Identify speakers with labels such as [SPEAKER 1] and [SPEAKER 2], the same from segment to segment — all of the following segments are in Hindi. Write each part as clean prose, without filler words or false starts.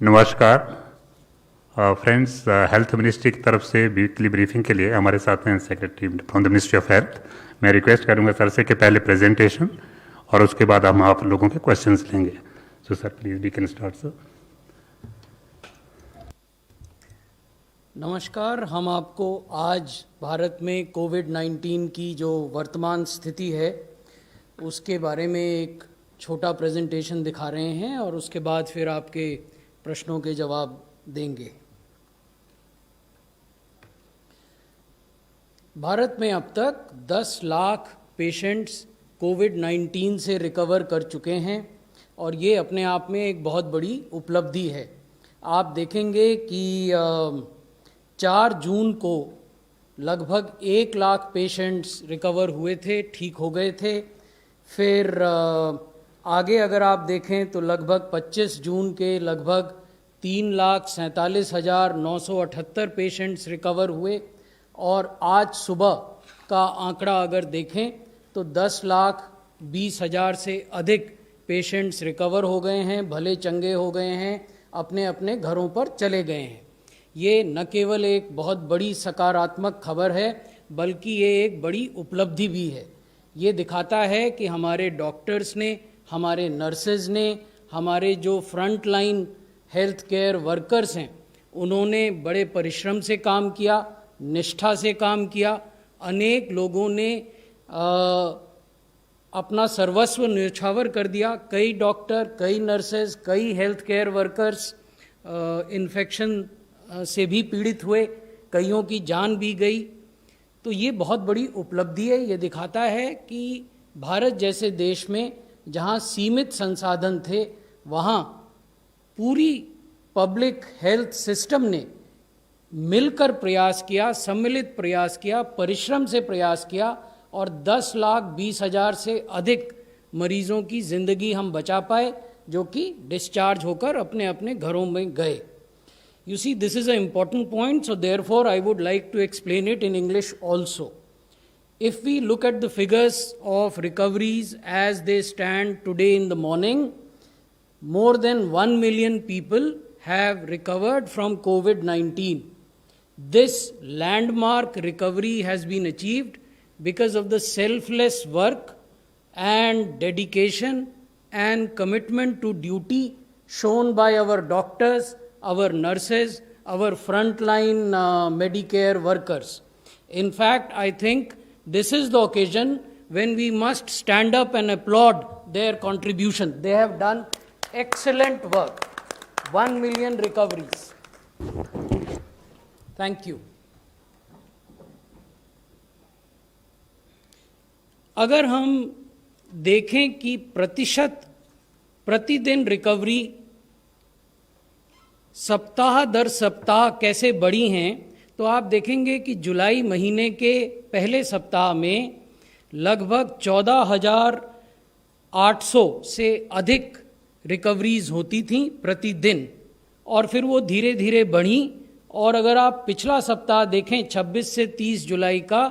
[SPEAKER 1] नमस्कार फ्रेंड्स, हेल्थ मिनिस्ट्री की तरफ से वीकली ब्रीफिंग के लिए हमारे साथ हैं secretary from the ministry of health. मैं रिक्वेस्ट करूंगा सर से कि पहले प्रेजेंटेशन और उसके बाद हम आप लोगों के क्वेश्चंस लेंगे। So sir please we can start sir.
[SPEAKER 2] नमस्कार। हम आपको आज भारत में कोविड-19 की जो वर्तमान स्थिति है उसके बारे में एक छोटा प्रेजेंटेशन दिखा रहे हैं और उसके बाद फिर आपके प्रश्नों के जवाब देंगे। भारत में अब तक 10 लाख पेशेंट्स कोविड-19 से रिकवर कर चुके हैं और ये अपने आप में एक बहुत बड़ी उपलब्धि है। आप देखेंगे कि 4 जून को लगभग 1 लाख पेशेंट्स रिकवर हुए थे, ठीक हो गए थे। फिर आगे अगर आप देखें तो लगभग 25 जून के लगभग 3,47,978 पेशेंट्स रिकवर हुए और आज सुबह का आंकड़ा अगर देखें तो 10,20,000 से अधिक पेशेंट्स रिकवर हो गए हैं, भले चंगे हो गए हैं, अपने अपने घरों पर चले गए हैं। ये न केवल एक बहुत बड़ी सकारात्मक खबर है बल्कि ये एक बड़ी उपलब्धि भी है। ये दिखाता है कि हमारे डॉक्टर्स ने, हमारे नर्सेज ने, हमारे जो front line health care workers हैं उन्होंने बड़े परिश्रम से काम किया, निष्ठा से काम किया। अनेक लोगों ने अपना सर्वस्व न्यौछावर कर दिया। कई डॉक्टर, कई नर्सेज, कई हेल्थ केयर वर्कर्स इन्फेक्शन से भी पीड़ित हुए, कईयों की जान भी गई। तो ये बहुत बड़ी उपलब्धि है। ये दिखाता है कि भारत जैसे देश में जहाँ सीमित संसाधन थे वहाँ पूरी पब्लिक हेल्थ सिस्टम ने मिलकर प्रयास किया, सम्मिलित प्रयास किया, परिश्रम से प्रयास किया और 10,20,000 से अधिक मरीजों की ज़िंदगी हम बचा पाए जो कि डिस्चार्ज होकर अपने अपने घरों में गए। You see, this is an important point, so therefore I would like to explain it in English also. If we look at the figures of recoveries as they stand today in the morning, more than 1 million people have recovered from COVID-19. This landmark recovery has been achieved because of the selfless work and dedication and commitment to duty shown by our doctors, our nurses, our frontline Medicare workers. In fact, I think this is the occasion when we must stand up and applaud their contribution. They have done excellent work. 1 million recoveries. Thank you. अगर हम देखें कि प्रतिदिन रिकवरी सप्ताह दर सप्ताह कैसे बढ़ी हैं तो आप देखेंगे कि जुलाई महीने के पहले सप्ताह में लगभग 14,800 से अधिक रिकवरीज होती थीं प्रतिदिन और फिर वो धीरे धीरे बढ़ी और अगर आप पिछला सप्ताह देखें 26 से 30 जुलाई का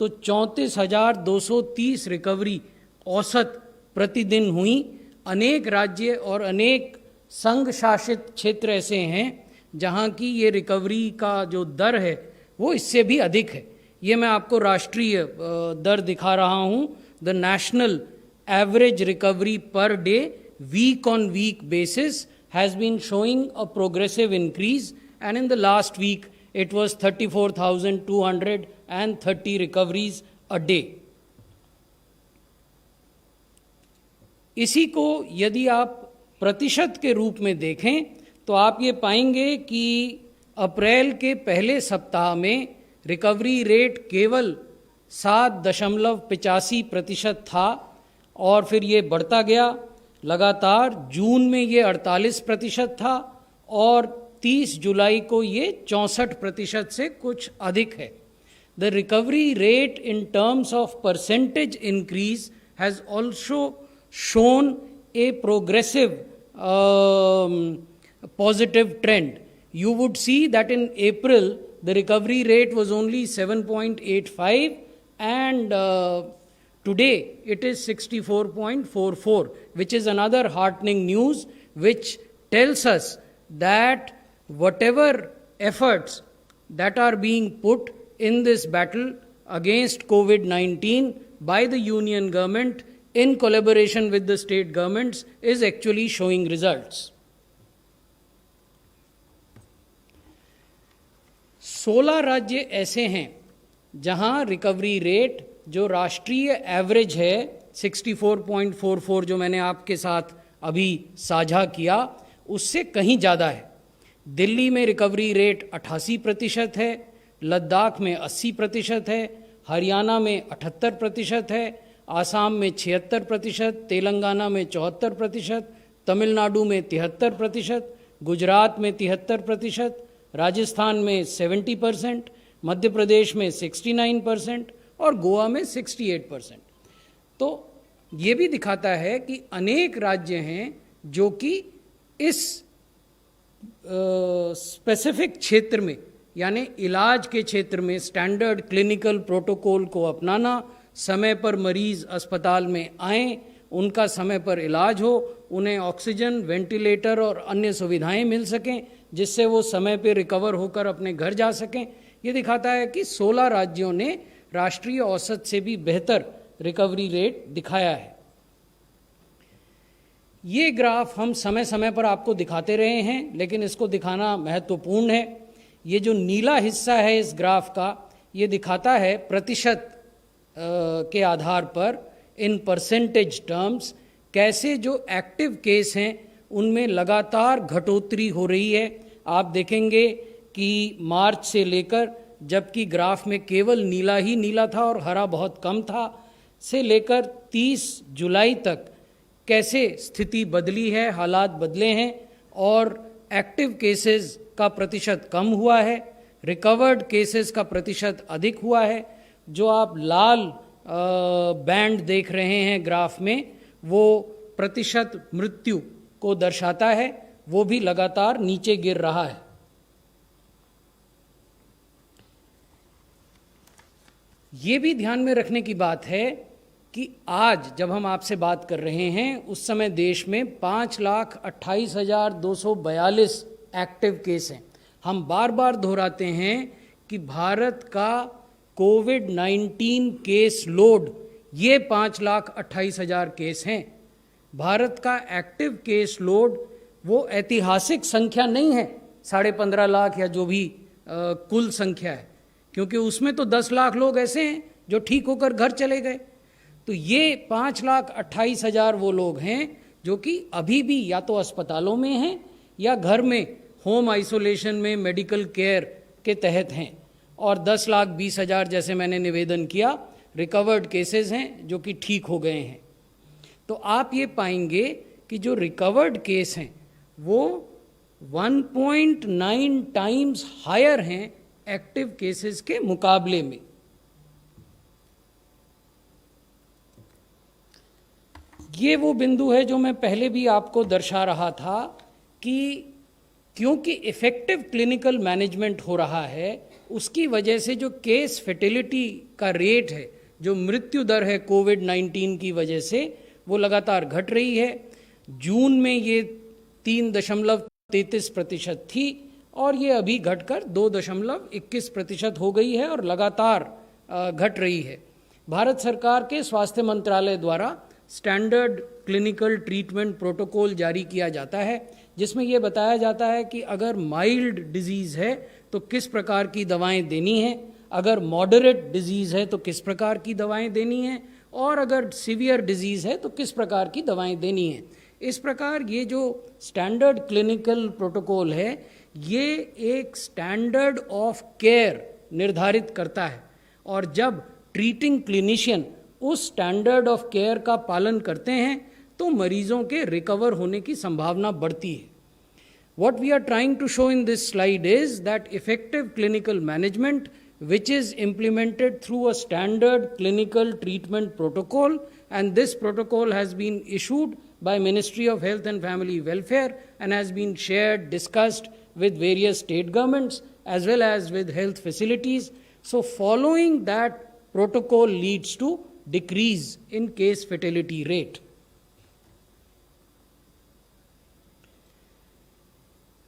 [SPEAKER 2] तो 34,230 रिकवरी औसत प्रतिदिन हुई। अनेक राज्य और अनेक संघ शासित क्षेत्र ऐसे हैं जहां की ये रिकवरी का जो दर है वो इससे भी अधिक है। ये मैं आपको राष्ट्रीय दर दिखा रहा हूं। The national average recovery per day week on week basis has been showing a progressive increase and in the last week it was 34,230 recoveries a day. इसी को यदि आप प्रतिशत के रूप में देखें तो आप ये पाएंगे कि अप्रैल के पहले सप्ताह में रिकवरी रेट केवल 7.85% था और फिर ये बढ़ता गया लगातार। जून में ये 48% था और 30 जुलाई को ये 64% से कुछ अधिक है। The recovery rate in terms of percentage increase has also shown a progressive positive trend. You would see that in April the recovery rate was only 7.85 and today it is 64.44, which is another heartening news which tells us that whatever efforts that are being put in this battle against COVID-19 by the union government in collaboration with the state governments is actually showing results. 16 राज्य ऐसे हैं जहां रिकवरी रेट जो राष्ट्रीय एवरेज है 64.44 जो मैंने आपके साथ अभी साझा किया उससे कहीं ज़्यादा है। दिल्ली में रिकवरी रेट 88% है, लद्दाख में 80% है, हरियाणा में 78% है, आसाम में 76%, तेलंगाना में 74%, तमिलनाडु में 73%, गुजरात में 73%, राजस्थान में 70%, मध्य प्रदेश में 69% और गोवा में 68%। तो ये भी दिखाता है कि अनेक राज्य हैं जो कि इस स्पेसिफिक क्षेत्र में यानी इलाज के क्षेत्र में स्टैंडर्ड क्लिनिकल प्रोटोकॉल को अपनाना, समय पर मरीज अस्पताल में आएं, उनका समय पर इलाज हो, उन्हें ऑक्सीजन, वेंटिलेटर और अन्य सुविधाएं मिल सकें जिससे वो समय पर रिकवर होकर अपने घर जा सकें। ये दिखाता है कि 16 राज्यों ने राष्ट्रीय औसत से भी बेहतर रिकवरी रेट दिखाया है। ये ग्राफ हम समय समय पर आपको दिखाते रहे हैं, लेकिन इसको दिखाना महत्वपूर्ण है। ये जो नीला हिस्सा है इस ग्राफ का, ये दिखाता है प्रतिशत के आधार पर इन परसेंटेज टर्म्स कैसे जो एक्टिव केस हैं उनमें लगातार घटोतरी हो रही है। आप देखेंगे कि मार्च से लेकर, जबकि ग्राफ में केवल नीला ही नीला था और हरा बहुत कम था, से लेकर 30 जुलाई तक कैसे स्थिति बदली है, हालात बदले हैं और एक्टिव केसेस का प्रतिशत कम हुआ है, रिकवर्ड केसेस का प्रतिशत अधिक हुआ है। जो आप लाल बैंड देख रहे हैं ग्राफ में, वो प्रतिशत मृत्यु को दर्शाता है, वो भी लगातार नीचे गिर रहा है। ये भी ध्यान में रखने की बात है कि आज जब हम आपसे बात कर रहे हैं उस समय देश में 5,28,242 एक्टिव केस हैं। हम बार बार दोहराते हैं कि भारत का कोविड-19 केस लोड ये 5,28,000 केस हैं। भारत का एक्टिव केस लोड वो ऐतिहासिक संख्या नहीं है 15.5 लाख या जो भी कुल संख्या है, क्योंकि उसमें तो 10 लाख लोग ऐसे हैं जो ठीक होकर घर चले गए। तो ये 5,28,000 वो लोग हैं जो कि अभी भी या तो अस्पतालों में हैं या घर में होम आइसोलेशन में मेडिकल केयर के तहत हैं, और 10,20,000 जैसे मैंने निवेदन किया रिकवर्ड केसेस हैं जो कि ठीक हो गए हैं। तो आप ये पाएंगे कि जो रिकवर्ड केस हैं वो 1.9 टाइम्स हायर हैं एक्टिव केसेस के मुकाबले में। ये वो बिंदु है जो मैं पहले भी आपको दर्शा रहा था कि क्योंकि इफेक्टिव क्लिनिकल मैनेजमेंट हो रहा है, उसकी वजह से जो केस फर्टिलिटी का रेट है, जो मृत्यु दर है कोविड-19 की वजह से, वो लगातार घट रही है। जून में ये 3.33% थी और ये अभी घटकर 2.21% हो गई है और लगातार घट रही है। भारत सरकार के स्वास्थ्य मंत्रालय द्वारा स्टैंडर्ड क्लिनिकल ट्रीटमेंट प्रोटोकॉल जारी किया जाता है, जिसमें यह बताया जाता है कि अगर माइल्ड डिजीज़ है तो किस प्रकार की दवाएं देनी है, अगर मॉडरेट डिजीज़ है तो किस प्रकार की दवाएं देनी है, और अगर सीवियर डिजीज़ है तो किस प्रकार की दवाएं देनी है। इस प्रकार ये जो स्टैंडर्ड क्लिनिकल प्रोटोकॉल है ये एक स्टैंडर्ड ऑफ केयर निर्धारित करता है, और जब ट्रीटिंग क्लिनिशियन उस स्टैंडर्ड ऑफ केयर का पालन करते हैं तो मरीजों के रिकवर होने की संभावना बढ़ती है। What we are trying to show in this slide is that effective clinical management, which is implemented through a standard clinical treatment protocol, and this protocol has been issued by Ministry of Health and Family Welfare and has been shared, discussed with various state governments as well as with health facilities. So following that protocol leads to decrease in case fatality rate.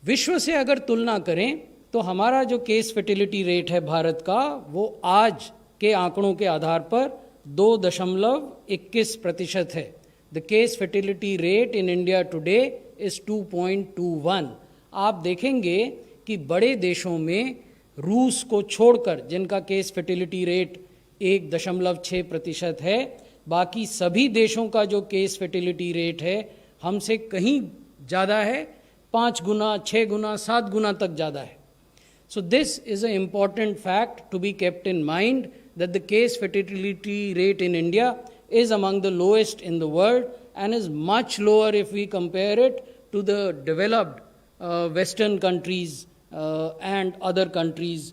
[SPEAKER 2] विश्व से अगर तुलना करें तो हमारा जो केस फर्टिलिटी रेट है भारत का, वो आज के आंकड़ों के आधार पर 2.21% है। The case fertility rate in India today is 2.21। आप देखेंगे कि बड़े देशों में रूस को छोड़कर, जिनका केस फर्टिलिटी रेट 1.6% है, बाकी सभी देशों का जो केस फर्टिलिटी रेट है हमसे कहीं ज़्यादा है, 5 गुना, 6 गुना, 7 गुना तक ज़्यादा है। So this is an important fact to be kept in mind, that the case fertility rate in India is among the lowest in the world and is much lower if we compare it to the developed Western countries and other countries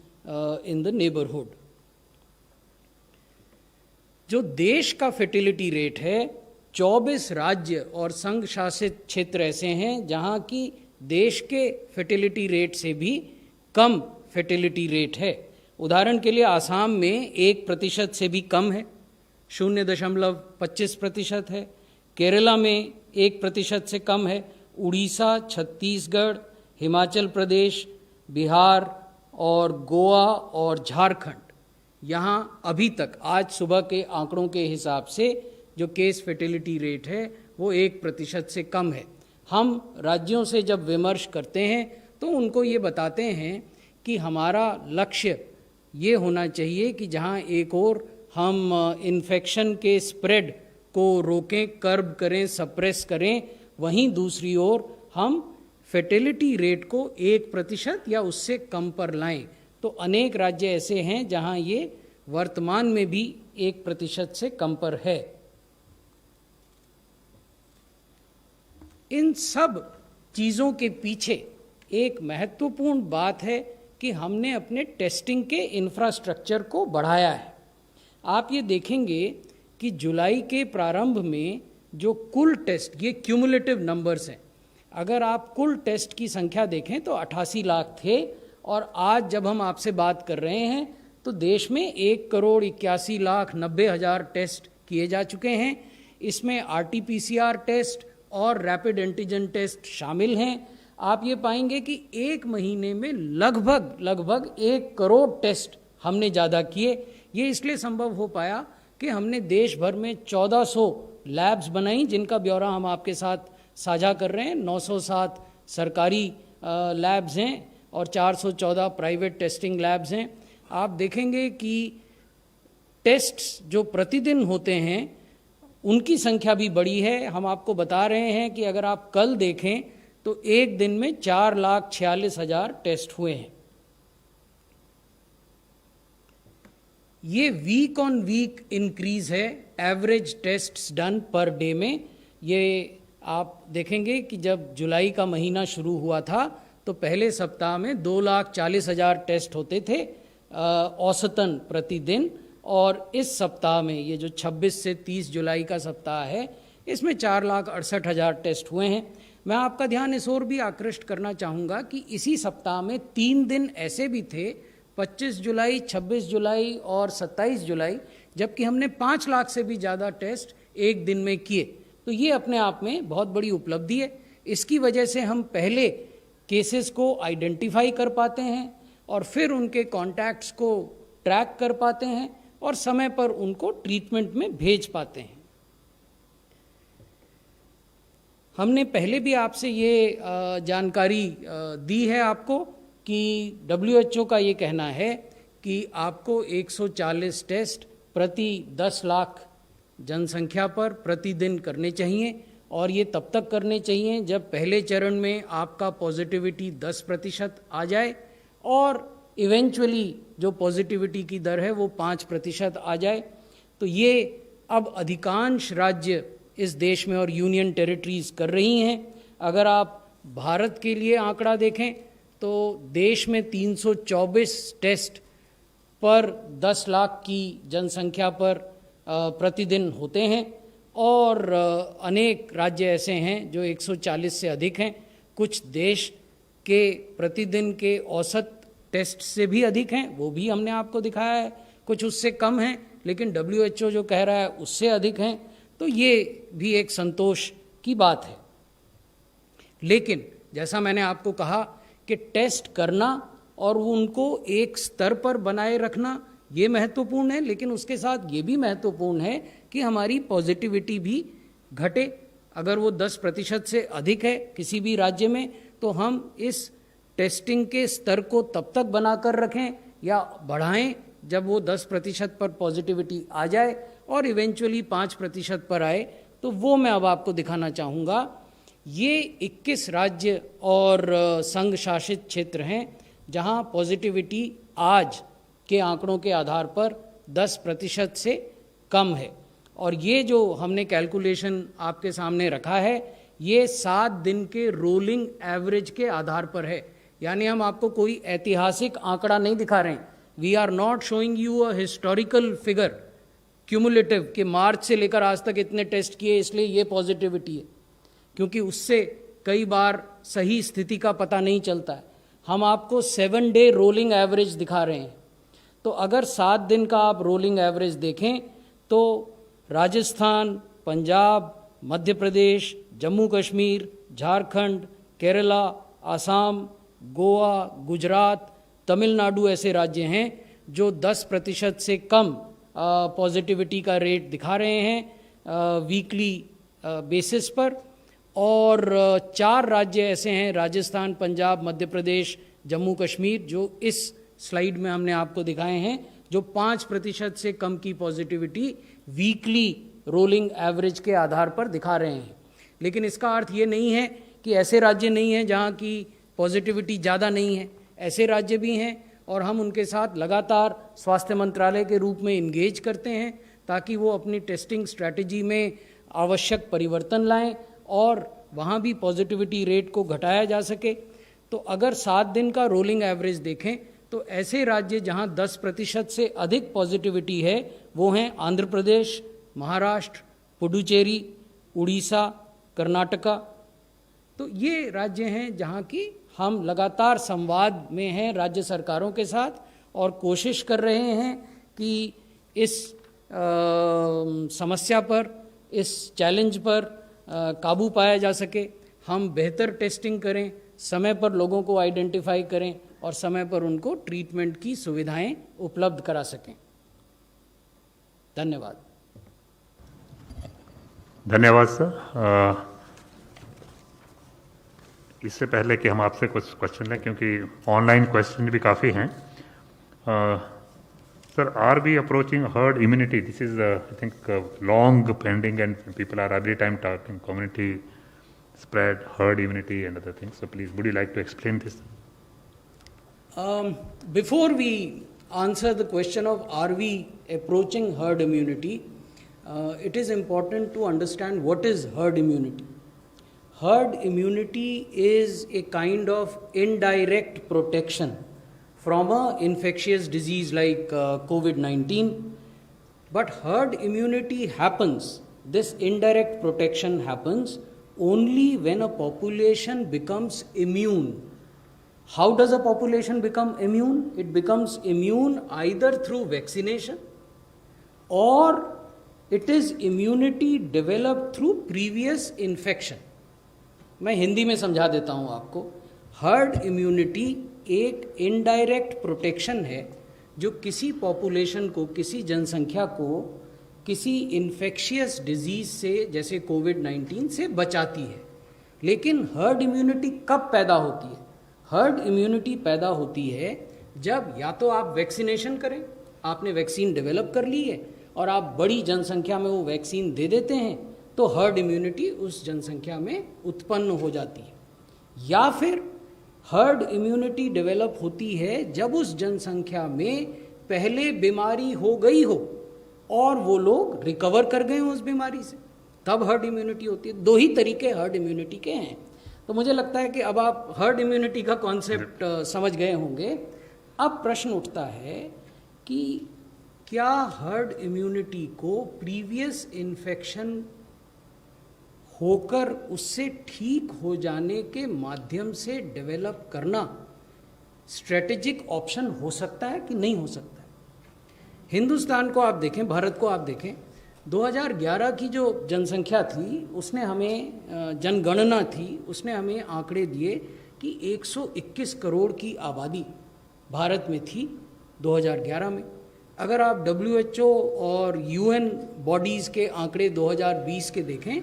[SPEAKER 2] in the neighborhood. जो देश का फर्टिलिटी रेट है, 24 राज्य और संघ शासित क्षेत्र ऐसे हैं जहां की देश के फर्टिलिटी रेट से भी कम फर्टिलिटी रेट है। उदाहरण के लिए आसाम में 1% से भी कम है, 0.25% है। केरला में 1% से कम है। उड़ीसा, छत्तीसगढ़, हिमाचल प्रदेश, बिहार और गोवा और झारखंड, यहाँ अभी तक आज सुबह के आंकड़ों के हिसाब से जो केस फर्टिलिटी रेट है वो 1% से कम है। हम राज्यों से जब विमर्श करते हैं तो उनको ये बताते हैं कि हमारा लक्ष्य ये होना चाहिए कि जहाँ एक ओर हम इन्फेक्शन के स्प्रेड को रोकें, कर्ब करें, सप्रेस करें, वहीं दूसरी ओर हम फर्टिलिटी रेट को 1% या उससे कम पर लाएं। तो अनेक राज्य ऐसे हैं जहाँ ये वर्तमान में भी 1% से कम पर है। इन सब चीज़ों के पीछे एक महत्वपूर्ण बात है कि हमने अपने टेस्टिंग के इंफ्रास्ट्रक्चर को बढ़ाया है। आप ये देखेंगे कि जुलाई के प्रारंभ में जो कुल टेस्ट, ये क्यूमुलेटिव नंबर्स हैं, अगर आप कुल टेस्ट की संख्या देखें तो 88 लाख थे, और आज जब हम आपसे बात कर रहे हैं तो देश में 1,81,90,000 टेस्ट किए जा चुके हैं। इसमें RT-PCR टेस्ट और रैपिड एंटीजन टेस्ट शामिल हैं। आप ये पाएंगे कि एक महीने में लगभग 1 करोड़ टेस्ट हमने ज़्यादा किए। ये इसलिए संभव हो पाया कि हमने देश भर में 1400 लैब्स बनाई, जिनका ब्यौरा हम आपके साथ साझा कर रहे हैं। 907 सरकारी लैब्स हैं और 414 प्राइवेट टेस्टिंग लैब्स हैं। आप देखेंगे कि टेस्ट्स जो प्रतिदिन होते हैं उनकी संख्या भी बड़ी है। हम आपको बता रहे हैं कि अगर आप कल देखें तो एक दिन में 4,46,000 टेस्ट हुए हैं। ये वीक ऑन वीक इंक्रीज है average tests done per day में। ये आप देखेंगे कि जब जुलाई का महीना शुरू हुआ था तो पहले सप्ताह में 2,40,000 टेस्ट होते थे औसतन प्रतिदिन, और इस सप्ताह में ये जो 26 से 30 जुलाई का सप्ताह है इसमें 4,68,000 टेस्ट हुए हैं। मैं आपका ध्यान इस ओर भी आकृष्ट करना चाहूँगा कि इसी सप्ताह में 3 दिन ऐसे भी थे, 25 जुलाई, 26 जुलाई और 27 जुलाई, जबकि हमने 5 लाख से भी ज़्यादा टेस्ट एक दिन में किए। तो ये अपने आप में बहुत बड़ी उपलब्धि है। इसकी वजह से हम पहले केसेस को आइडेंटिफाई कर पाते हैं और फिर उनके कॉन्टैक्ट्स को ट्रैक कर पाते हैं और समय पर उनको ट्रीटमेंट में भेज पाते हैं। हमने पहले भी आपसे ये जानकारी दी है आपको कि WHO का ये कहना है कि आपको 140 टेस्ट प्रति 10 लाख जनसंख्या पर प्रतिदिन करने चाहिए, और ये तब तक करने चाहिए जब पहले चरण में आपका पॉजिटिविटी 10% आ जाए और इवेंचुअली जो पॉजिटिविटी की दर है वो 5% आ जाए। तो ये अब अधिकांश राज्य इस देश में और यूनियन टेरिटरीज कर रही हैं। अगर आप भारत के लिए आंकड़ा देखें तो देश में 324 टेस्ट पर 10 लाख की जनसंख्या पर प्रतिदिन होते हैं, और अनेक राज्य ऐसे हैं जो 140 से अधिक हैं। कुछ देश के प्रतिदिन के औसत टेस्ट से भी अधिक हैं, वो भी हमने आपको दिखाया है। कुछ उससे कम हैं, लेकिन WHO जो कह रहा है उससे अधिक हैं। तो ये भी एक संतोष की बात है। लेकिन जैसा मैंने आपको कहा कि टेस्ट करना और उनको एक स्तर पर बनाए रखना ये महत्वपूर्ण है, लेकिन उसके साथ ये भी महत्वपूर्ण है कि हमारी पॉजिटिविटी भी घटे। अगर वो 10% से अधिक है किसी भी राज्य में, तो हम इस टेस्टिंग के स्तर को तब तक बनाकर रखें या बढ़ाएं जब वो 10% पर पॉजिटिविटी आ जाए और इवेंचुअली 5% पर आए। तो वो मैं अब आपको दिखाना चाहूँगा। ये 21 राज्य और संघ शासित क्षेत्र हैं जहाँ पॉजिटिविटी आज के आंकड़ों के आधार पर 10% से कम है। और ये जो हमने कैलकुलेशन आपके सामने रखा है, ये 7 दिन के रोलिंग एवरेज के आधार पर है। यानी हम आपको कोई ऐतिहासिक आंकड़ा नहीं दिखा रहे हैं। We are not showing you a historical figure cumulative कि मार्च से लेकर आज तक इतने टेस्ट किए इसलिए ये पॉजिटिविटी है, क्योंकि उससे कई बार सही स्थिति का पता नहीं चलता है। हम आपको 7 डे रोलिंग एवरेज दिखा रहे हैं। तो अगर 7 दिन का आप रोलिंग एवरेज देखें तो राजस्थान, पंजाब, मध्य प्रदेश, जम्मू कश्मीर, झारखंड, केरला, आसाम, गोवा, गुजरात, तमिलनाडु ऐसे राज्य हैं जो 10% से कम पॉजिटिविटी का रेट दिखा रहे हैं वीकली बेसिस पर। और 4 राज्य ऐसे हैं, राजस्थान, पंजाब, मध्य प्रदेश, जम्मू कश्मीर, जो इस स्लाइड में हमने आपको दिखाए हैं, जो 5% से कम की पॉजिटिविटी वीकली रोलिंग एवरेज के आधार पर दिखा रहे हैं। लेकिन इसका अर्थ ये नहीं है कि ऐसे राज्य नहीं हैं जहाँ की पॉजिटिविटी ज़्यादा नहीं है। ऐसे राज्य भी हैं और हम उनके साथ लगातार स्वास्थ्य मंत्रालय के रूप में इंगेज करते हैं ताकि वो अपनी टेस्टिंग स्ट्रैटेजी में आवश्यक परिवर्तन लाएं और वहाँ भी पॉजिटिविटी रेट को घटाया जा सके। तो अगर 7 दिन का रोलिंग एवरेज देखें तो ऐसे राज्य जहाँ 10% से अधिक पॉजिटिविटी है वो हैं आंध्र प्रदेश, महाराष्ट्र, पुडुचेरी, उड़ीसा, कर्नाटका। तो ये राज्य हैं जहाँ की हम लगातार संवाद में हैं राज्य सरकारों के साथ और कोशिश कर रहे हैं कि इस समस्या पर, इस चैलेंज पर काबू पाया जा सके। हम बेहतर टेस्टिंग करें, समय पर लोगों को आइडेंटिफाई करें और समय पर उनको ट्रीटमेंट की सुविधाएं उपलब्ध करा सकें। धन्यवाद।
[SPEAKER 1] धन्यवाद सर। इससे पहले कि हम आपसे कुछ क्वेश्चन लें, क्योंकि ऑनलाइन क्वेश्चन भी काफ़ी हैं, sir, are we approaching herd immunity? This is I think long pending and people are every time talking community spread, herd immunity and other things. So please, would you like to explain this?
[SPEAKER 2] Before we answer the question of are we approaching herd immunity, it is important to understand what is herd immunity. Herd immunity is a kind of indirect protection from an infectious disease like COVID-19. But herd immunity happens, this indirect protection happens only when a population becomes immune. How does a population become immune? It becomes immune either through vaccination or it is immunity developed through previous infection. मैं हिंदी में समझा देता हूँ आपको। हर्ड इम्यूनिटी एक इनडायरेक्ट प्रोटेक्शन है जो किसी पॉपुलेशन को, किसी जनसंख्या को किसी इन्फेक्शियस डिजीज से जैसे कोविड-19 से बचाती है। लेकिन हर्ड इम्यूनिटी कब पैदा होती है? हर्ड इम्यूनिटी पैदा होती है जब या तो आप वैक्सीनेशन करें, आपने वैक्सीन डेवलप कर ली है और आप बड़ी जनसंख्या में वो वैक्सीन दे देते हैं, तो हर्ड इम्यूनिटी उस जनसंख्या में उत्पन्न हो जाती है। या फिर हर्ड इम्यूनिटी डेवलप होती है जब उस जनसंख्या में पहले बीमारी हो गई हो और वो लोग रिकवर कर गए उस बीमारी से, तब हर्ड इम्यूनिटी होती है। 2 ही तरीके हर्ड इम्यूनिटी के हैं। तो मुझे लगता है कि अब आप हर्ड इम्यूनिटी का कॉन्सेप्ट समझ गए होंगे। अब प्रश्न उठता है कि क्या हर्ड इम्यूनिटी को प्रीवियस इन्फेक्शन होकर उससे ठीक हो जाने के माध्यम से डेवलप करना स्ट्रेटेजिक ऑप्शन हो सकता है कि नहीं हो सकता है? हिंदुस्तान को आप देखें, भारत को आप देखें, 2011 की जो जनसंख्या थी उसने हमें जनगणना थी उसने हमें आंकड़े दिए कि 121 करोड़ की आबादी भारत में थी 2011 में। अगर आप WHO और UN बॉडीज़ के आंकड़े 2020 के देखें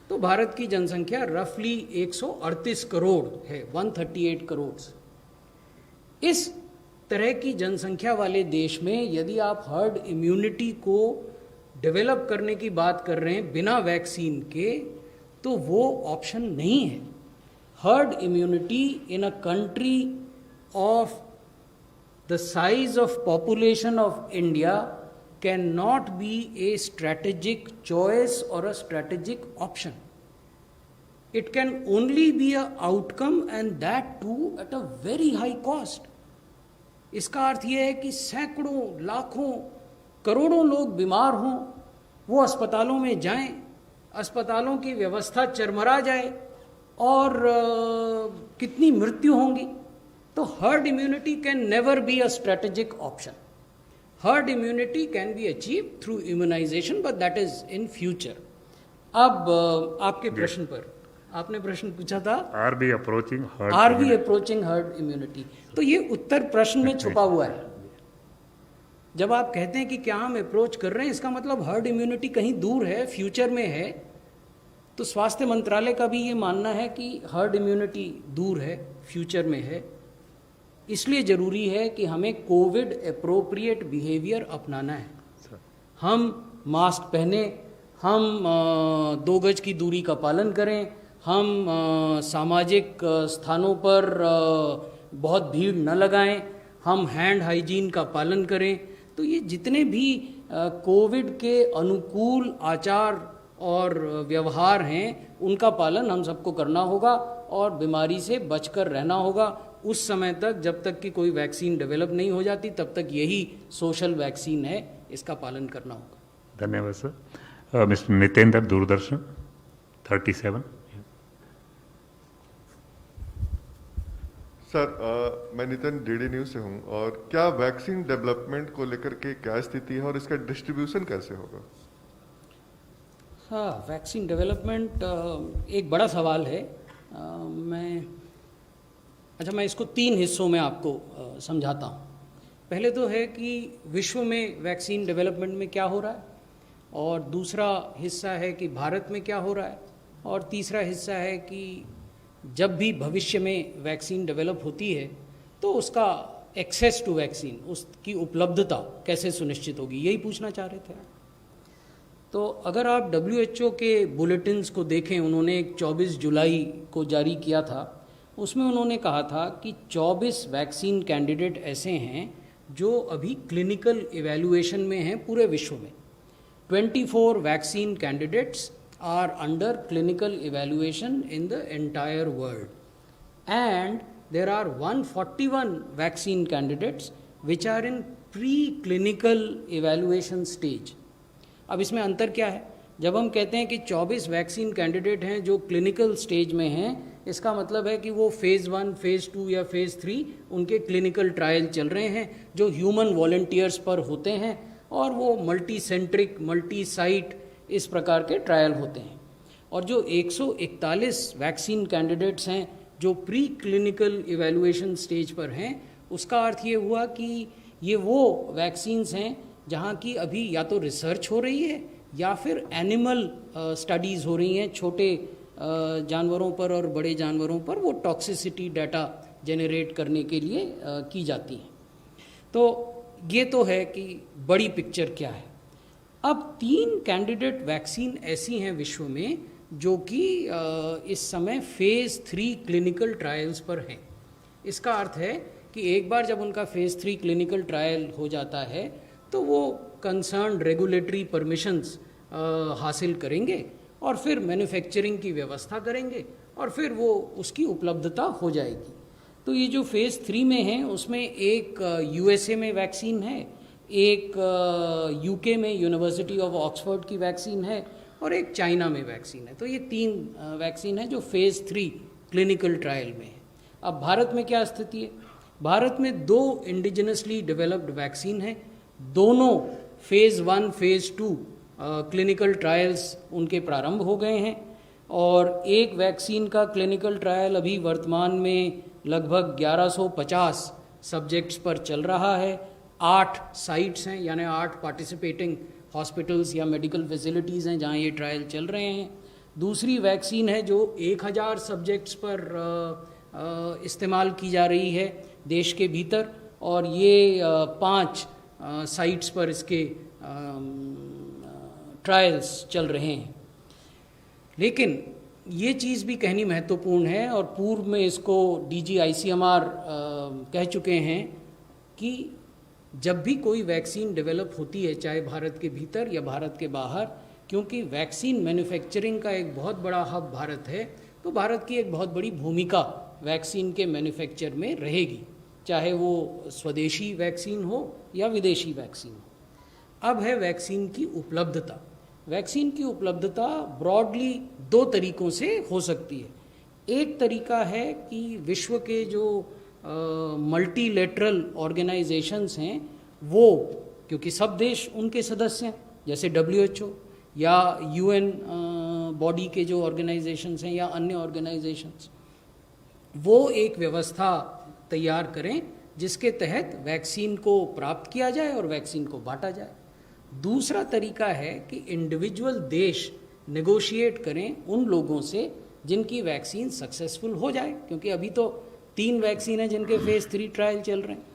[SPEAKER 2] तो भारत की जनसंख्या रफली 138 करोड़ है, 138 करोड़। इस तरह की जनसंख्या वाले देश में यदि आप हर्ड इम्यूनिटी को डेवलप करने की बात कर रहे हैं बिना वैक्सीन के, तो वो ऑप्शन नहीं है। Herd immunity in a country of the size of population of India cannot be a strategic choice or a strategic option. It can only be a outcome and that too at a very high cost. इसका अर्थ यह है कि सैकड़ों लाखों करोड़ों लोग बीमार हों, वो अस्पतालों में जाएं, अस्पतालों की व्यवस्था चरमरा जाए और कितनी मृत्यु होंगी। तो herd immunity can never be a strategic option. Herd immunity can be achieve through immunisation but that is in future. अब आपके प्रश्न पर, आपने प्रश्न पूछा था are we approaching herd immunity, तो ये उत्तर प्रश्न में छुपा हुआ है। जब आप कहते हैं कि क्या हम अप्रोच कर रहे हैं, इसका मतलब हर्ड इम्यूनिटी कहीं दूर है, फ्यूचर में है। तो स्वास्थ्य मंत्रालय का भी ये मानना है कि हर्ड इम्यूनिटी दूर है, फ्यूचर में है। इसलिए ज़रूरी है कि हमें कोविड एप्रोप्रिएट बिहेवियर अपनाना है। हम मास्क पहने, हम 2 गज की दूरी का पालन करें, हम सामाजिक स्थानों पर बहुत भीड़ न लगाएं, हम हैंड हाइजीन का पालन करें। तो ये जितने भी कोविड के अनुकूल आचार और व्यवहार हैं उनका पालन हम सबको करना होगा और बीमारी से बचकर रहना होगा उस समय तक, जब तक कि कोई वैक्सीन डेवलप नहीं हो जाती, तब तक यही सोशल वैक्सीन है, इसका पालन करना होगा।
[SPEAKER 1] धन्यवाद sir. Mister Nitendra, Doordarshan 37।
[SPEAKER 3] Sir मैं नितिन DD न्यूज़ से हूँ, और क्या वैक्सीन डेवलपमेंट को लेकर के क्या स्थिति है और इसका डिस्ट्रीब्यूशन कैसे होगा?
[SPEAKER 2] हाँ, वैक्सीन डेवलपमेंट एक बड़ा सवाल है। मैं इसको 3 हिस्सों में आपको समझाता हूँ। पहले तो है कि विश्व में वैक्सीन डेवलपमेंट में क्या हो रहा है, और दूसरा हिस्सा है कि भारत में क्या हो रहा है, और तीसरा हिस्सा है कि जब भी भविष्य में वैक्सीन डेवलप होती है तो उसका एक्सेस टू वैक्सीन, उसकी उपलब्धता कैसे सुनिश्चित होगी, यही पूछना चाह रहे थे। तो अगर आप WHO के बुलेटिन्स को देखें, उन्होंने एक 24 जुलाई को जारी किया था, उसमें उन्होंने कहा था कि 24 वैक्सीन कैंडिडेट ऐसे हैं जो अभी क्लिनिकल इवैल्यूएशन में हैं पूरे विश्व में। 24 vaccine candidates are under clinical evaluation in the entire world and there are 141 vaccine candidates which are in pre clinical evaluation stage. अब इसमें अंतर क्या है? जब हम कहते हैं कि 24 वैक्सीन कैंडिडेट हैं जो क्लिनिकल स्टेज में हैं, इसका मतलब है कि वो फेज़ 1, फेज़ 2 या फेज़ 3 उनके क्लिनिकल ट्रायल चल रहे हैं जो ह्यूमन वॉलंटियर्स पर होते हैं, और वो मल्टी सेंट्रिक, मल्टी साइट इस प्रकार के ट्रायल होते हैं। और जो 141 वैक्सीन कैंडिडेट्स हैं जो प्री क्लिनिकल इवैल्यूएशन स्टेज पर हैं, उसका अर्थ ये हुआ कि ये वो वैक्सीन्स हैं जहाँ की अभी या तो रिसर्च हो रही है या फिर एनिमल स्टडीज़ हो रही हैं, छोटे जानवरों पर और बड़े जानवरों पर वो टॉक्सिसिटी डाटा जेनरेट करने के लिए की जाती हैं। तो ये तो है कि बड़ी पिक्चर क्या है। अब 3 कैंडिडेट वैक्सीन ऐसी हैं विश्व में जो कि इस समय फेज़ 3 क्लिनिकल ट्रायल्स पर हैं। इसका अर्थ है कि एक बार जब उनका फेज़ 3 क्लिनिकल ट्रायल हो जाता है तो वो कंसर्न रेगुलेटरी परमिशंस हासिल करेंगे और फिर मैन्युफैक्चरिंग की व्यवस्था करेंगे और फिर वो उसकी उपलब्धता हो जाएगी। तो ये जो फेज़ 3 में है उसमें एक USA में वैक्सीन है, एक UK में यूनिवर्सिटी ऑफ ऑक्सफोर्ड की वैक्सीन है और एक चाइना में वैक्सीन है। तो ये 3 वैक्सीन है जो फेज़ 3 क्लिनिकल ट्रायल में है। अब भारत में क्या स्थिति है? भारत में 2 इंडिजिनसली डेवलप्ड वैक्सीन है, दोनों फेज़ 1 फेज़ 2 क्लिनिकल ट्रायल्स उनके प्रारंभ हो गए हैं और एक वैक्सीन का क्लिनिकल ट्रायल अभी वर्तमान में लगभग 1150 सब्जेक्ट्स पर चल रहा है। 8 साइट्स हैं, यानी 8 पार्टिसिपेटिंग हॉस्पिटल्स या मेडिकल फैसिलिटीज़ हैं जहां ये ट्रायल चल रहे हैं। दूसरी वैक्सीन है जो 1000 सब्जेक्ट्स पर इस्तेमाल की जा रही है देश के भीतर, और ये 5 साइट्स पर इसके ट्रायल्स चल रहे हैं। लेकिन ये चीज़ भी कहनी महत्वपूर्ण है, और पूर्व में इसको DG ICMR कह चुके हैं कि जब भी कोई वैक्सीन डेवलप होती है, चाहे भारत के भीतर या भारत के बाहर, क्योंकि वैक्सीन मैन्युफैक्चरिंग का एक बहुत बड़ा हब भारत है, तो भारत की एक बहुत बड़ी भूमिका वैक्सीन के मैन्युफैक्चर में रहेगी, चाहे वो स्वदेशी वैक्सीन हो या विदेशी वैक्सीन हो। अब है वैक्सीन की उपलब्धता। वैक्सीन की उपलब्धता ब्रॉडली 2 तरीकों से हो सकती है। एक तरीका है कि विश्व के जो मल्टीलेटरल ऑर्गेनाइजेशंस हैं वो, क्योंकि सब देश उनके सदस्य हैं, जैसे WHO या UN बॉडी के जो ऑर्गेनाइजेशंस हैं या अन्य ऑर्गेनाइजेशंस, वो एक व्यवस्था तैयार करें जिसके तहत वैक्सीन को प्राप्त किया जाए और वैक्सीन को बांटा जाए। दूसरा तरीका है कि इंडिविजुअल देश नेगोशिएट करें उन लोगों से जिनकी वैक्सीन सक्सेसफुल हो जाए, क्योंकि अभी तो 3 वैक्सीन हैं जिनके फेज़ 3 ट्रायल चल रहे हैं,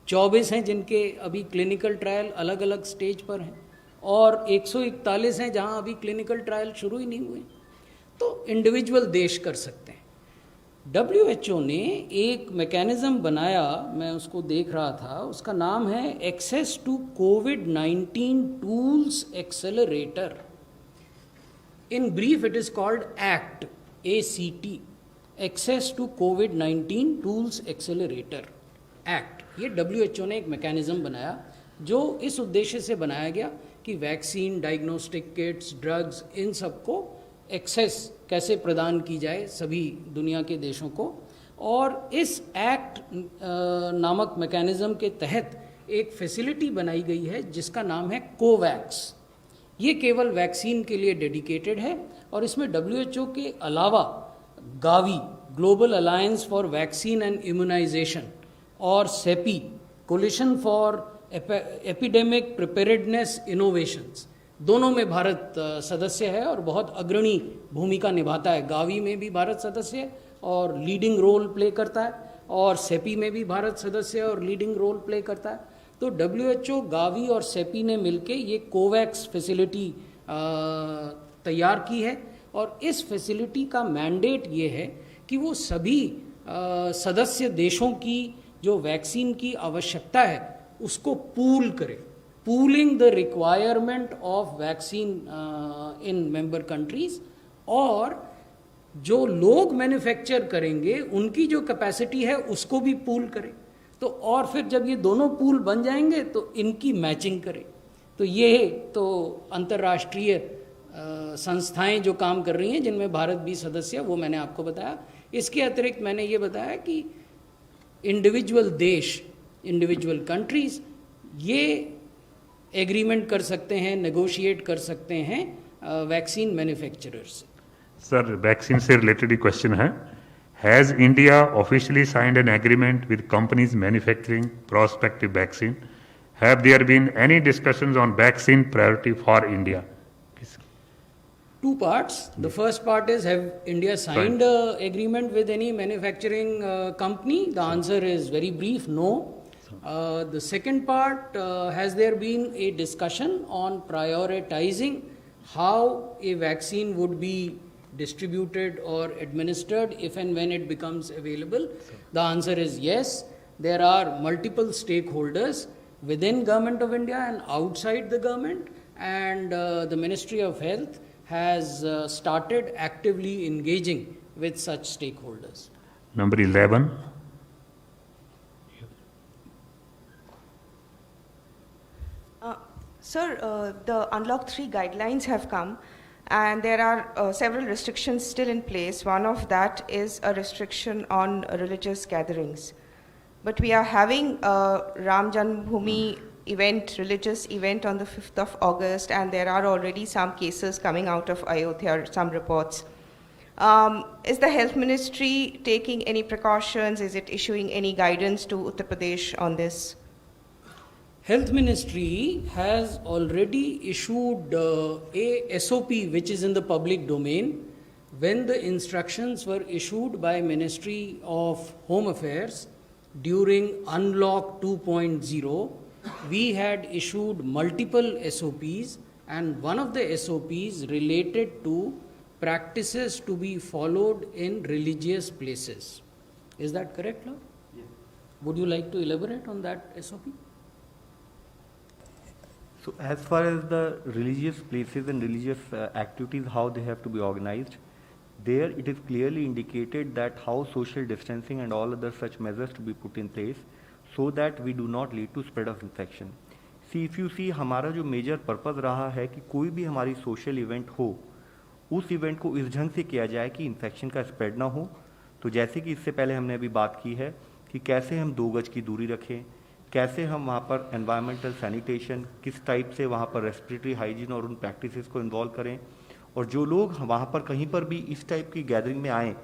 [SPEAKER 2] 24 हैं जिनके अभी क्लिनिकल ट्रायल अलग अलग स्टेज पर हैं, और 141 हैं जहां अभी क्लिनिकल ट्रायल शुरू ही नहीं हुए। तो इंडिविजुअल देश कर सकते हैं। WHO ने एक मैकेनिज्म बनाया, मैं उसको देख रहा था, उसका नाम है access to COVID-19 tools accelerator. In brief it is called ACT, ACT, access to COVID-19 tools accelerator, act. ये WHO ने एक मैकेनिज्म बनाया जो इस उद्देश्य से बनाया गया कि वैक्सीन, डायग्नोस्टिक किट्स, ड्रग्स, इन सबको एक्सेस कैसे प्रदान की जाए सभी दुनिया के देशों को। और इस एक्ट नामक मैकेनिज्म के तहत एक फैसिलिटी बनाई गई है जिसका नाम है कोवैक्स। ये केवल वैक्सीन के लिए डेडिकेटेड है, और इसमें WHO के अलावा Gavi, global alliance for vaccine and immunisation, और CEPI, coalition for epidemic preparedness innovations, दोनों में भारत सदस्य है और बहुत अग्रणी भूमिका निभाता है। गावी में भी भारत सदस्य है और लीडिंग रोल प्ले करता है, और सेपी में भी भारत सदस्य है और लीडिंग रोल प्ले करता है। तो WHO, गावी और सेपी ने मिलके ये कोवैक्स फैसिलिटी तैयार की है, और इस फैसिलिटी का मैंडेट ये है कि वो सभी सदस्य देशों की जो वैक्सीन की आवश्यकता है उसको पूल करे, pooling the requirement of vaccine in member countries, और जो लोग मैन्युफैक्चर करेंगे उनकी जो कैपेसिटी है उसको भी पूल करे। तो और फिर जब ये दोनों पूल बन जाएंगे तो इनकी मैचिंग करे। तो ये तो अंतर्राष्ट्रीय संस्थाएं जो काम कर रही हैं जिनमें भारत भी सदस्य है, वो मैंने आपको बताया। इसके अतिरिक्त मैंने ये बताया कि इंडिविजुअल देश, इंडिविजुअल कंट्रीज ये एग्रीमेंट कर सकते हैं, नेगोशिएट कर सकते हैं वैक्सीन मैन्युफैक्चरर्स से।
[SPEAKER 1] सर, वैक्सीन से रिलेटेड ही क्वेश्चन है। Has India officially signed an agreement with companies manufacturing prospective vaccine? Have there been any discussions on vaccine priority for India?
[SPEAKER 2] Two parts. The first part is, have India signed an agreement with any manufacturing company? The answer is very brief, no. The second part, has there been a discussion on prioritizing how a vaccine would be distributed or administered if and when it becomes available? The answer is yes. There are multiple stakeholders within Government of India and outside the government, and the Ministry of Health has started actively engaging with such stakeholders.
[SPEAKER 1] Number 11.
[SPEAKER 4] Sir, the Unlock 3 guidelines have come, and there are several restrictions still in place. One of that is a restriction on religious gatherings. But we are having Ram Janmabhoomi religious event on the 5th of August, and there are already some cases coming out of Ayodhya, some reports. Is the Health Ministry taking any precautions? Is it issuing any guidance to Uttar Pradesh on this?
[SPEAKER 2] Health Ministry has already issued a SOP which is in the public domain. When the instructions were issued by Ministry of Home Affairs during Unlock 2.0, we had issued multiple SOPs, and one of the SOPs related to practices to be followed in religious places. Is that correct, Lord? Yes. Would you like to elaborate on that SOP?
[SPEAKER 5] So as far as the religious places and religious activities, how they have to be organized, there it is clearly indicated that how social distancing and all other such measures to be put in place so that we do not lead to spread of infection. See, if you see, हमारा जो मेजर पर्पज़ रहा है कि कोई भी हमारी सोशल इवेंट हो, उस इवेंट को इस ढंग से किया जाए कि इन्फेक्शन का स्प्रेड ना हो. तो जैसे कि इससे पहले हमने अभी बात की है कि कैसे हम 2 गज की दूरी रखें, कैसे हम वहाँ पर एनवायरमेंटल सैनिटेशन, किस टाइप से वहाँ पर रेस्पिरेटरी हाइजीन और उन प्रैक्टिसेस को इन्वॉल्व करें, और जो लोग वहाँ पर कहीं पर भी इस टाइप की गैदरिंग में आएँ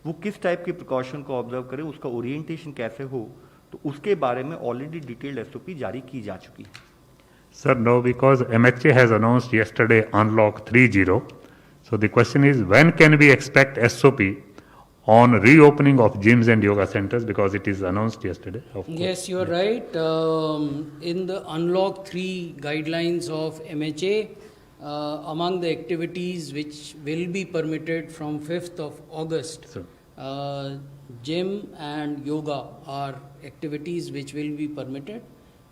[SPEAKER 5] वो किस टाइप के प्रिकॉशन को ऑब्जर्व करें, उसका ओरिएंटेशन कैसे हो, तो उसके बारे में ऑलरेडी डिटेल्ड एसओपी जारी की जा चुकी है.
[SPEAKER 1] Sir, no, because MHA has announced yesterday Unlock 3.0. So the question is, when can we expect SOP on reopening of gyms and yoga centers, because it is announced yesterday?
[SPEAKER 2] Yes, you are right. In the Unlock 3 guidelines of MHA, among the activities which will be permitted from 5th of August, gym and yoga are activities which will be permitted.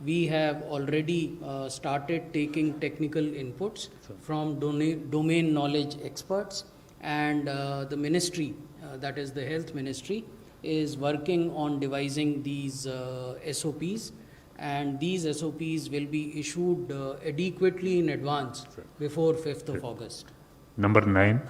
[SPEAKER 2] We have already started taking technical inputs from domain knowledge experts, and the ministry, that is the Health Ministry, is working on devising these SOPs, and these SOPs will be issued adequately in advance before 5th of August.
[SPEAKER 1] Number 9.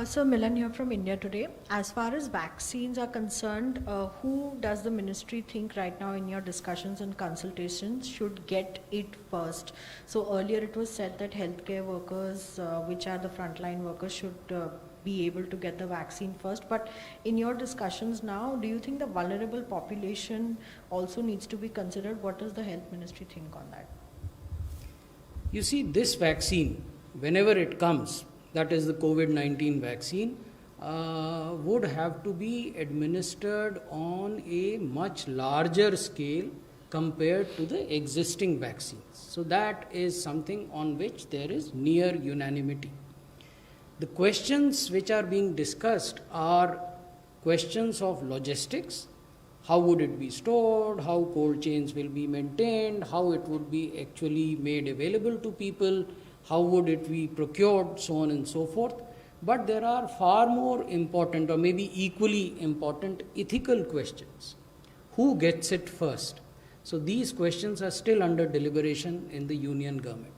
[SPEAKER 6] So Milan here from India Today. As far as vaccines are concerned, who does the ministry think right now in your discussions and consultations should get it first? So earlier it was said that healthcare workers, which are the frontline workers, should be able to get the vaccine first. But in your discussions now, do you think the vulnerable population also needs to be considered? What does the health ministry think on that?
[SPEAKER 2] You see, this vaccine, whenever it comes, that is the COVID-19 vaccine, would have to be administered on a much larger scale compared to the existing vaccines. So that is something on which there is near unanimity. The questions which are being discussed are questions of logistics. How would it be stored? How cold chains will be maintained? How it would be actually made available to people? How would it be procured, so on and so forth. But there are far more important, or maybe equally important, ethical questions. Who gets it first? So these questions are still under deliberation in the union government.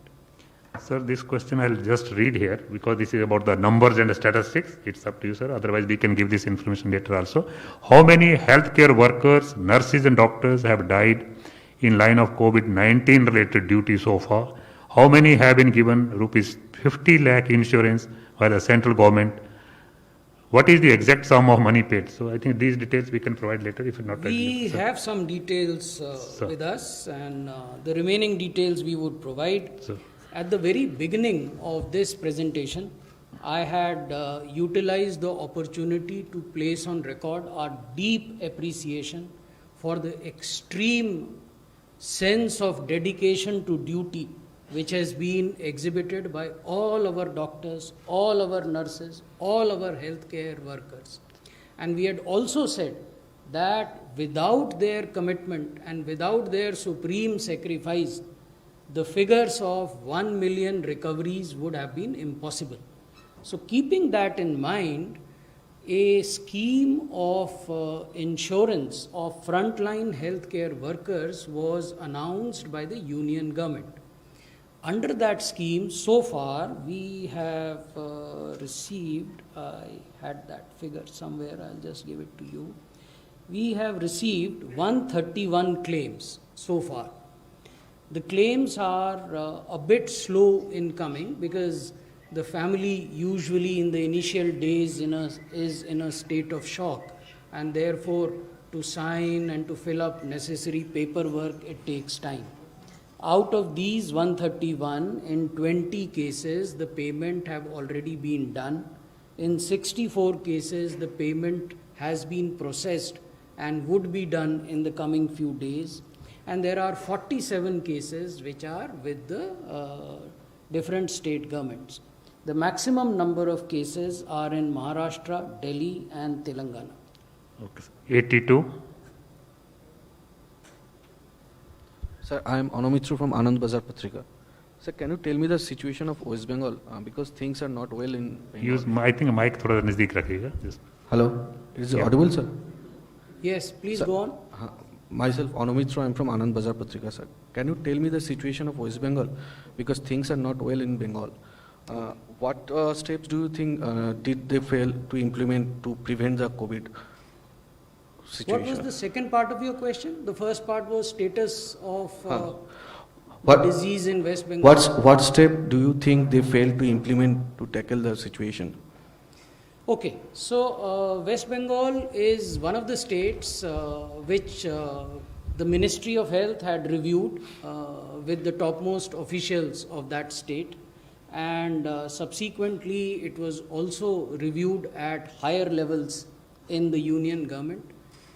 [SPEAKER 1] Sir, this question I'll just read here, because this is about the numbers and the statistics. It's up to you, sir. Otherwise, we can give this information later also. How many healthcare workers, nurses and doctors have died in line of COVID-19 related duty so far? How many have been given rupees 50 lakh insurance by the central government? What is the exact sum of money paid? So I think these details we can provide later if not.
[SPEAKER 2] We have some details with us, and the remaining details we would provide. At the very beginning of this presentation, I had utilized the opportunity to place on record our deep appreciation for the extreme sense of dedication to duty which has been exhibited by all our doctors, all our nurses, all our healthcare workers. And we had also said that without their commitment and without their supreme sacrifice, the figures of 1 million recoveries would have been impossible. So keeping that in mind, a scheme of insurance of frontline healthcare workers was announced by the union government. Under that scheme, so far, we have received, I had that figure somewhere, I'll just give it to you. we have received 131 claims so far. The claims are a bit slow in coming because the family usually in the initial days is in a state of shock, and therefore to sign and to fill up necessary paperwork, it takes time. Out of these 131, in 20 cases, the payment have already been done. In 64 cases, the payment has been processed and would be done in the coming few days. And there are 47 cases which are with the different state governments. The maximum number of cases are in Maharashtra, Delhi and Telangana.
[SPEAKER 1] Okay. 82.
[SPEAKER 7] Sir, I am Anomitra from Anand Bazar Patrika. Sir, can you tell me the situation of West Bengal because things are not well in Bengal?
[SPEAKER 1] Use, I think mic थोड़ा नजदीक रखिएगा. Just.
[SPEAKER 7] Hello, is it audible, sir?
[SPEAKER 2] Yes, please
[SPEAKER 7] Sir,
[SPEAKER 2] go on.
[SPEAKER 7] Myself, Anomitra, I am from Anand Bazar Patrika, sir. Can you tell me the situation of West Bengal because things are not well in Bengal? What steps do you think did they fail to implement to prevent the COVID situation?
[SPEAKER 2] What was the second part of your question? The first part was status of
[SPEAKER 7] What-
[SPEAKER 2] disease in West Bengal.
[SPEAKER 7] What step do you think they failed to implement to tackle the situation?
[SPEAKER 2] Okay, so West Bengal is one of the states which the Ministry of Health had reviewed with the topmost officials of that state, and subsequently it was also reviewed at higher levels in the union government,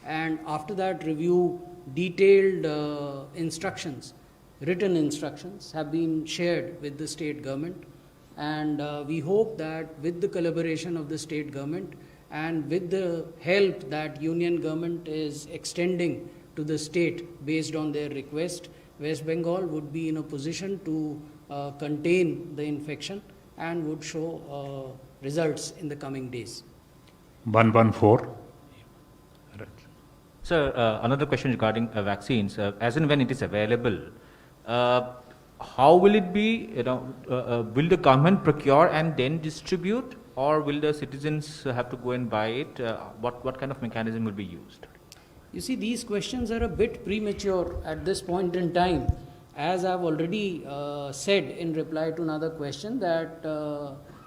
[SPEAKER 2] and after that review, detailed instructions, written instructions have been shared with the state government. And we hope that with the collaboration of the state government and with the help that union government is extending to the state based on their request, West Bengal would be in a position to contain the infection and would show results in the coming days.
[SPEAKER 1] 114. Right.
[SPEAKER 8] Sir, another question regarding vaccines. As and when it is available, how will it be, will the government procure and then distribute, or will the citizens have to go and buy it? What kind of mechanism will be used?
[SPEAKER 2] You see, these questions are a bit premature at this point in time. As I've already said in reply to another question, that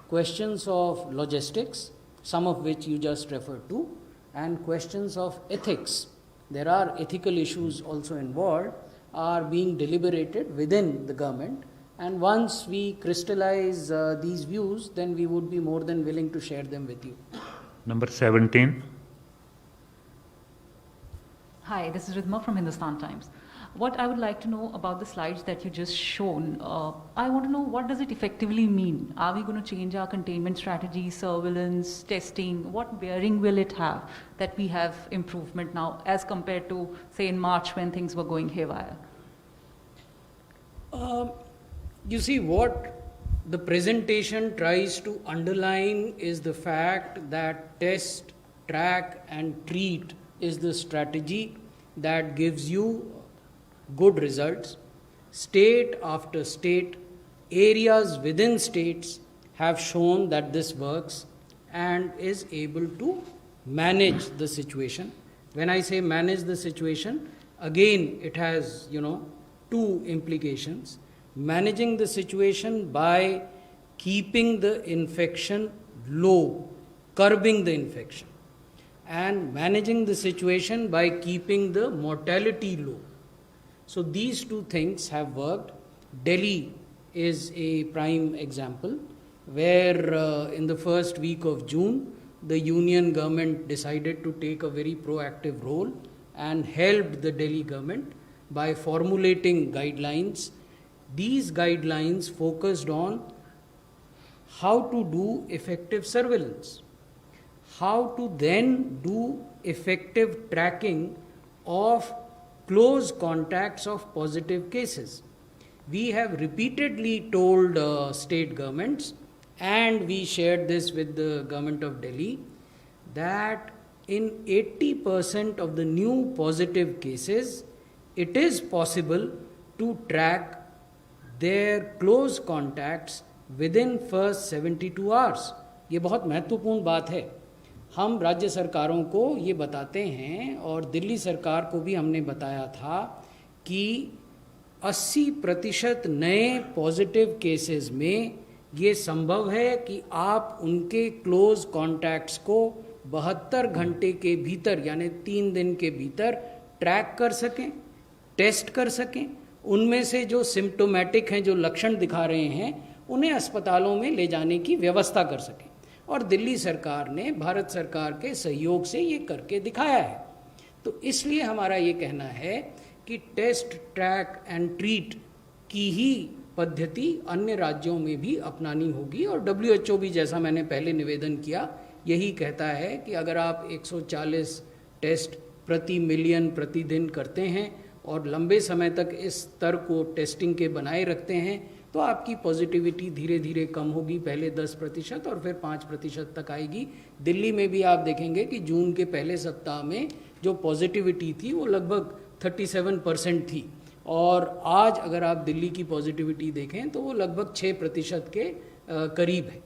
[SPEAKER 2] questions of logistics, some of which you just referred to, and questions of ethics, there are ethical issues also involved, are being deliberated within the government, and once we crystallize these views, then we would be more than willing to share them with you.
[SPEAKER 1] Number 17.
[SPEAKER 9] Hi, this is Ridhima from Hindustan Times. What I would like to know about the slides that you just shown, I want to know what does it effectively mean? Are we going to change our containment strategy, surveillance, testing? What bearing will it have that we have improvement now as compared to, say, in March when things were going haywire?
[SPEAKER 2] You see, what the presentation tries to underline is the fact that test, track and treat is the strategy that gives you good results. State after state, areas within states have shown that this works and is able to manage the situation. When I say manage the situation, again it has, two implications. Managing the situation by keeping the infection low, curbing the infection, and managing the situation by keeping the mortality low. So these two things have worked. Delhi is a prime example where in the first week of June, the union government decided to take a very proactive role and helped the Delhi government by formulating guidelines. These guidelines focused on how to do effective surveillance, how to then do effective tracking of close contacts of positive cases. We have repeatedly told state governments, and we shared this with the government of Delhi, that in 80% of the new positive cases, it is possible to track their close contacts within first 72 hours. ये बहुत महत्वपूर्ण बात है. हम राज्य सरकारों को ये बताते हैं, और दिल्ली सरकार को भी हमने बताया था कि 80% नए पॉजिटिव केसेस में ये संभव है कि आप उनके क्लोज कॉन्टैक्ट्स को 72 घंटे के भीतर यानी 3 दिन के भीतर ट्रैक कर सकें, टेस्ट कर सकें। उनमें से जो सिम्टोमेटिक हैं, जो लक्षण दिखा रहे हैं, उन्हें अस्पतालों में ले जाने की व्यवस्था कर सकें। और दिल्ली सरकार ने भारत सरकार के सहयोग से ये करके दिखाया है। तो इसलिए हमारा ये कहना है कि टेस्ट, ट्रैक एंड ट्रीट की ही पद्धति अन्य राज्यों में भी अपनानी होगी। और WHO भी, जैसा मैंने पहले निवेदन किया, यही कहता है कि अगर आप 140 टेस्ट प्रति मिलियन प्रतिदिन करते हैं और लंबे समय तक इस स्तर को टेस्टिंग के बनाए रखते हैं, तो आपकी पॉजिटिविटी धीरे धीरे कम होगी, पहले 10% और फिर 5% तक आएगी। दिल्ली में भी आप देखेंगे कि जून के पहले सप्ताह में जो पॉजिटिविटी थी वो लगभग 37% थी, और आज अगर आप दिल्ली की पॉजिटिविटी देखें तो वो लगभग 6% के करीब है।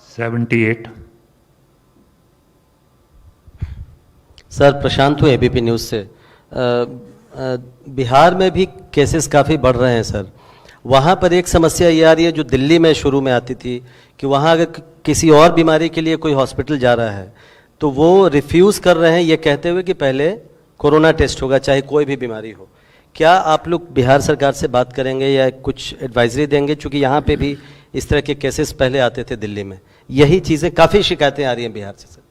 [SPEAKER 1] 78।
[SPEAKER 10] सर, प्रशांत हूँ ABP न्यूज़ से। बिहार में भी केसेस काफ़ी बढ़ रहे हैं सर। वहाँ पर एक समस्या ये आ रही है जो दिल्ली में शुरू में आती थी कि वहाँ अगर किसी और बीमारी के लिए कोई हॉस्पिटल जा रहा है तो वो रिफ्यूज़ कर रहे हैं ये कहते हुए कि पहले कोरोना टेस्ट होगा, चाहे कोई भी बीमारी हो। क्या आप लोग बिहार सरकार से बात करेंगे या कुछ एडवाइजरी देंगे, चूँकि यहाँ पे भी इस तरह के केसेस पहले आते थे दिल्ली में, यही चीज़ें काफ़ी शिकायतें आ रही हैं बिहार से सर।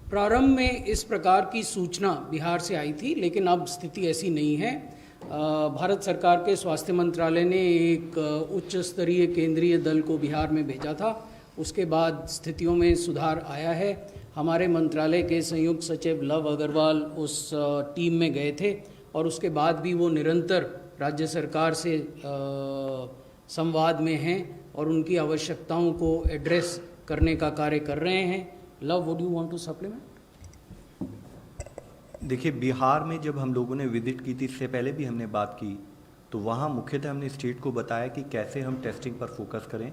[SPEAKER 2] प्रारंभ में इस प्रकार की सूचना बिहार से आई थी, लेकिन अब स्थिति ऐसी नहीं है। भारत सरकार के स्वास्थ्य मंत्रालय ने एक उच्च स्तरीय केंद्रीय दल को बिहार में भेजा था। उसके बाद स्थितियों में सुधार आया है। हमारे मंत्रालय के संयुक्त सचिव लव अग्रवाल उस टीम में गए थे, और उसके बाद भी वो निरंतर राज्य सरकार से संवाद में हैं और उनकी आवश्यकताओं को एड्रेस करने का कार्य कर रहे हैं। Love, would you want to supplement?
[SPEAKER 5] देखिए, बिहार में जब हम लोगों ने विजिट की थी, इससे पहले भी हमने बात की, तो वहाँ मुख्यतः हमने स्टेट को बताया कि कैसे हम टेस्टिंग पर फोकस करें।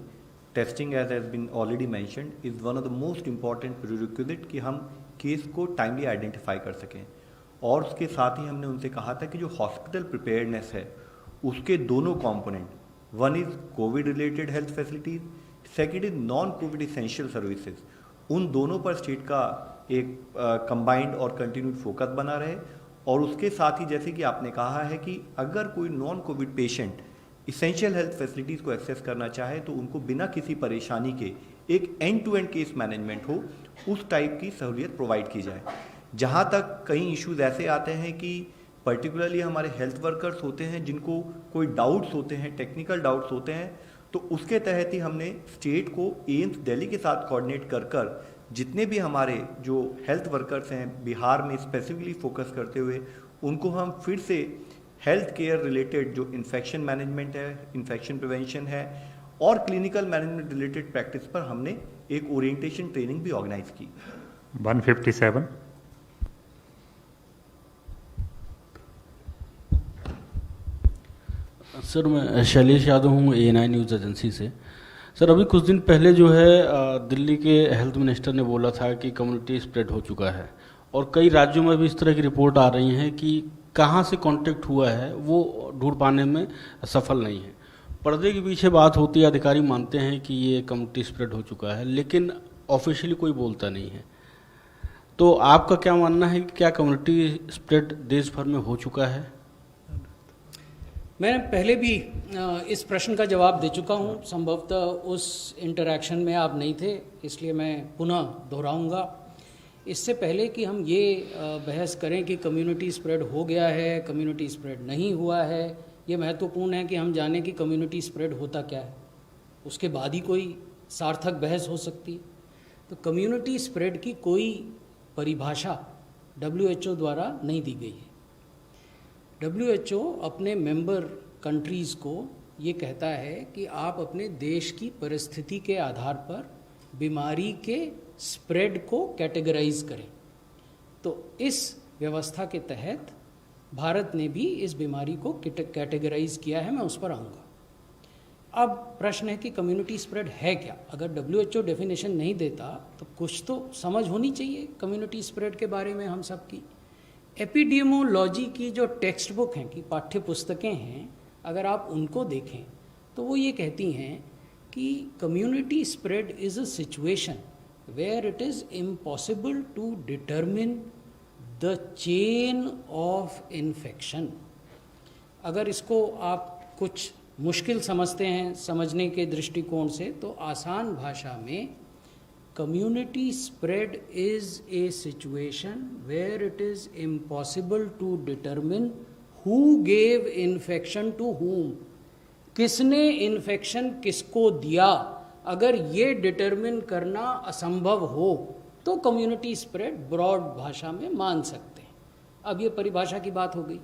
[SPEAKER 5] Testing, as has been already mentioned, is one of the most important prerequisite कि हम केस को टाइमली आइडेंटिफाई कर सकें। और उसके साथ ही हमने उनसे कहा था कि जो हॉस्पिटल प्रिपेयर्डनेस है उसके दोनों component, one is Covid related health facilities, second is non Covid essential services, उन दोनों पर स्टेट का एक कंबाइंड और कंटिन्यूड फोकस बना रहे। और उसके साथ ही जैसे कि आपने कहा है कि अगर कोई non covid patient essential health facilities को एक्सेस करना चाहे तो उनको बिना किसी परेशानी के एक end to end case management हो, उस टाइप की सहूलियत प्रोवाइड की जाए। जहाँ तक कई इश्यूज ऐसे आते हैं कि पर्टिकुलरली हमारे हेल्थ वर्कर्स होते हैं जिनको कोई डाउट्स होते हैं, टेक्निकल डाउट्स होते हैं, तो उसके तहत ही हमने स्टेट को एम्स दिल्ली के साथ कोऑर्डिनेट कर जितने भी हमारे जो हेल्थ वर्कर्स हैं बिहार में स्पेसिफिकली फोकस करते हुए, उनको हम फिर से हेल्थ केयर रिलेटेड जो इन्फेक्शन मैनेजमेंट है, इन्फेक्शन प्रिवेंशन है और क्लिनिकल मैनेजमेंट रिलेटेड प्रैक्टिस पर हमने एक ओरिएंटेशन ट्रेनिंग भी ऑर्गेनाइज की।
[SPEAKER 1] 157।
[SPEAKER 11] सर, मैं शैलेश यादव हूँ ANI न्यूज़ एजेंसी से। सर, अभी कुछ दिन पहले जो है दिल्ली के हेल्थ मिनिस्टर ने बोला था कि कम्युनिटी स्प्रेड हो चुका है, और कई राज्यों में भी इस तरह की रिपोर्ट आ रही हैं कि कहाँ से कांटेक्ट हुआ है वो ढूंढ पाने में सफल नहीं है। पर्दे के पीछे बात होती है, अधिकारी मानते हैं कि ये कम्युनिटी स्प्रेड हो चुका है, लेकिन ऑफिशियली कोई बोलता नहीं है। तो आपका क्या मानना है कि क्या कम्युनिटी स्प्रेड देश भर में हो चुका है?
[SPEAKER 2] मैं पहले भी इस प्रश्न का जवाब दे चुका हूं, संभवतः उस इंटरैक्शन में आप नहीं थे, इसलिए मैं पुनः दोहराऊंगा। इससे पहले कि हम ये बहस करें कि कम्युनिटी स्प्रेड हो गया है, कम्युनिटी स्प्रेड नहीं हुआ है, ये महत्वपूर्ण है कि हम जानें कि कम्युनिटी स्प्रेड होता क्या है, उसके बाद ही कोई सार्थक बहस हो सकती है। तो कम्युनिटी स्प्रेड की कोई परिभाषा WHO द्वारा नहीं दी गई है। WHO अपने मेंबर कंट्रीज़ को ये कहता है कि आप अपने देश की परिस्थिति के आधार पर बीमारी के स्प्रेड को कैटेगराइज करें। तो इस व्यवस्था के तहत भारत ने भी इस बीमारी को कैटेगराइज किया है, मैं उस पर आऊँगा। अब प्रश्न है कि कम्युनिटी स्प्रेड है क्या। अगर WHO डेफिनेशन नहीं देता तो कुछ तो समझ होनी चाहिए कम्युनिटी स्प्रेड के बारे में हम सब की। एपिडेमियोलॉजी की जो टेक्स्ट बुक हैं कि पाठ्य पुस्तकें हैं, अगर आप उनको देखें तो वो ये कहती हैं कि community spread is a situation where it is impossible to determine the chain of infection. अगर इसको आप कुछ मुश्किल समझते हैं समझने के दृष्टिकोण से, तो आसान भाषा में community spread is a situation where it is impossible to determine who gave infection to whom, किसने इन्फेक्शन किसको दिया। अगर ये डिटरमिन करना असंभव हो तो कम्युनिटी स्प्रेड ब्रॉड भाषा में मान सकते हैं। अब ये परिभाषा की बात हो गई,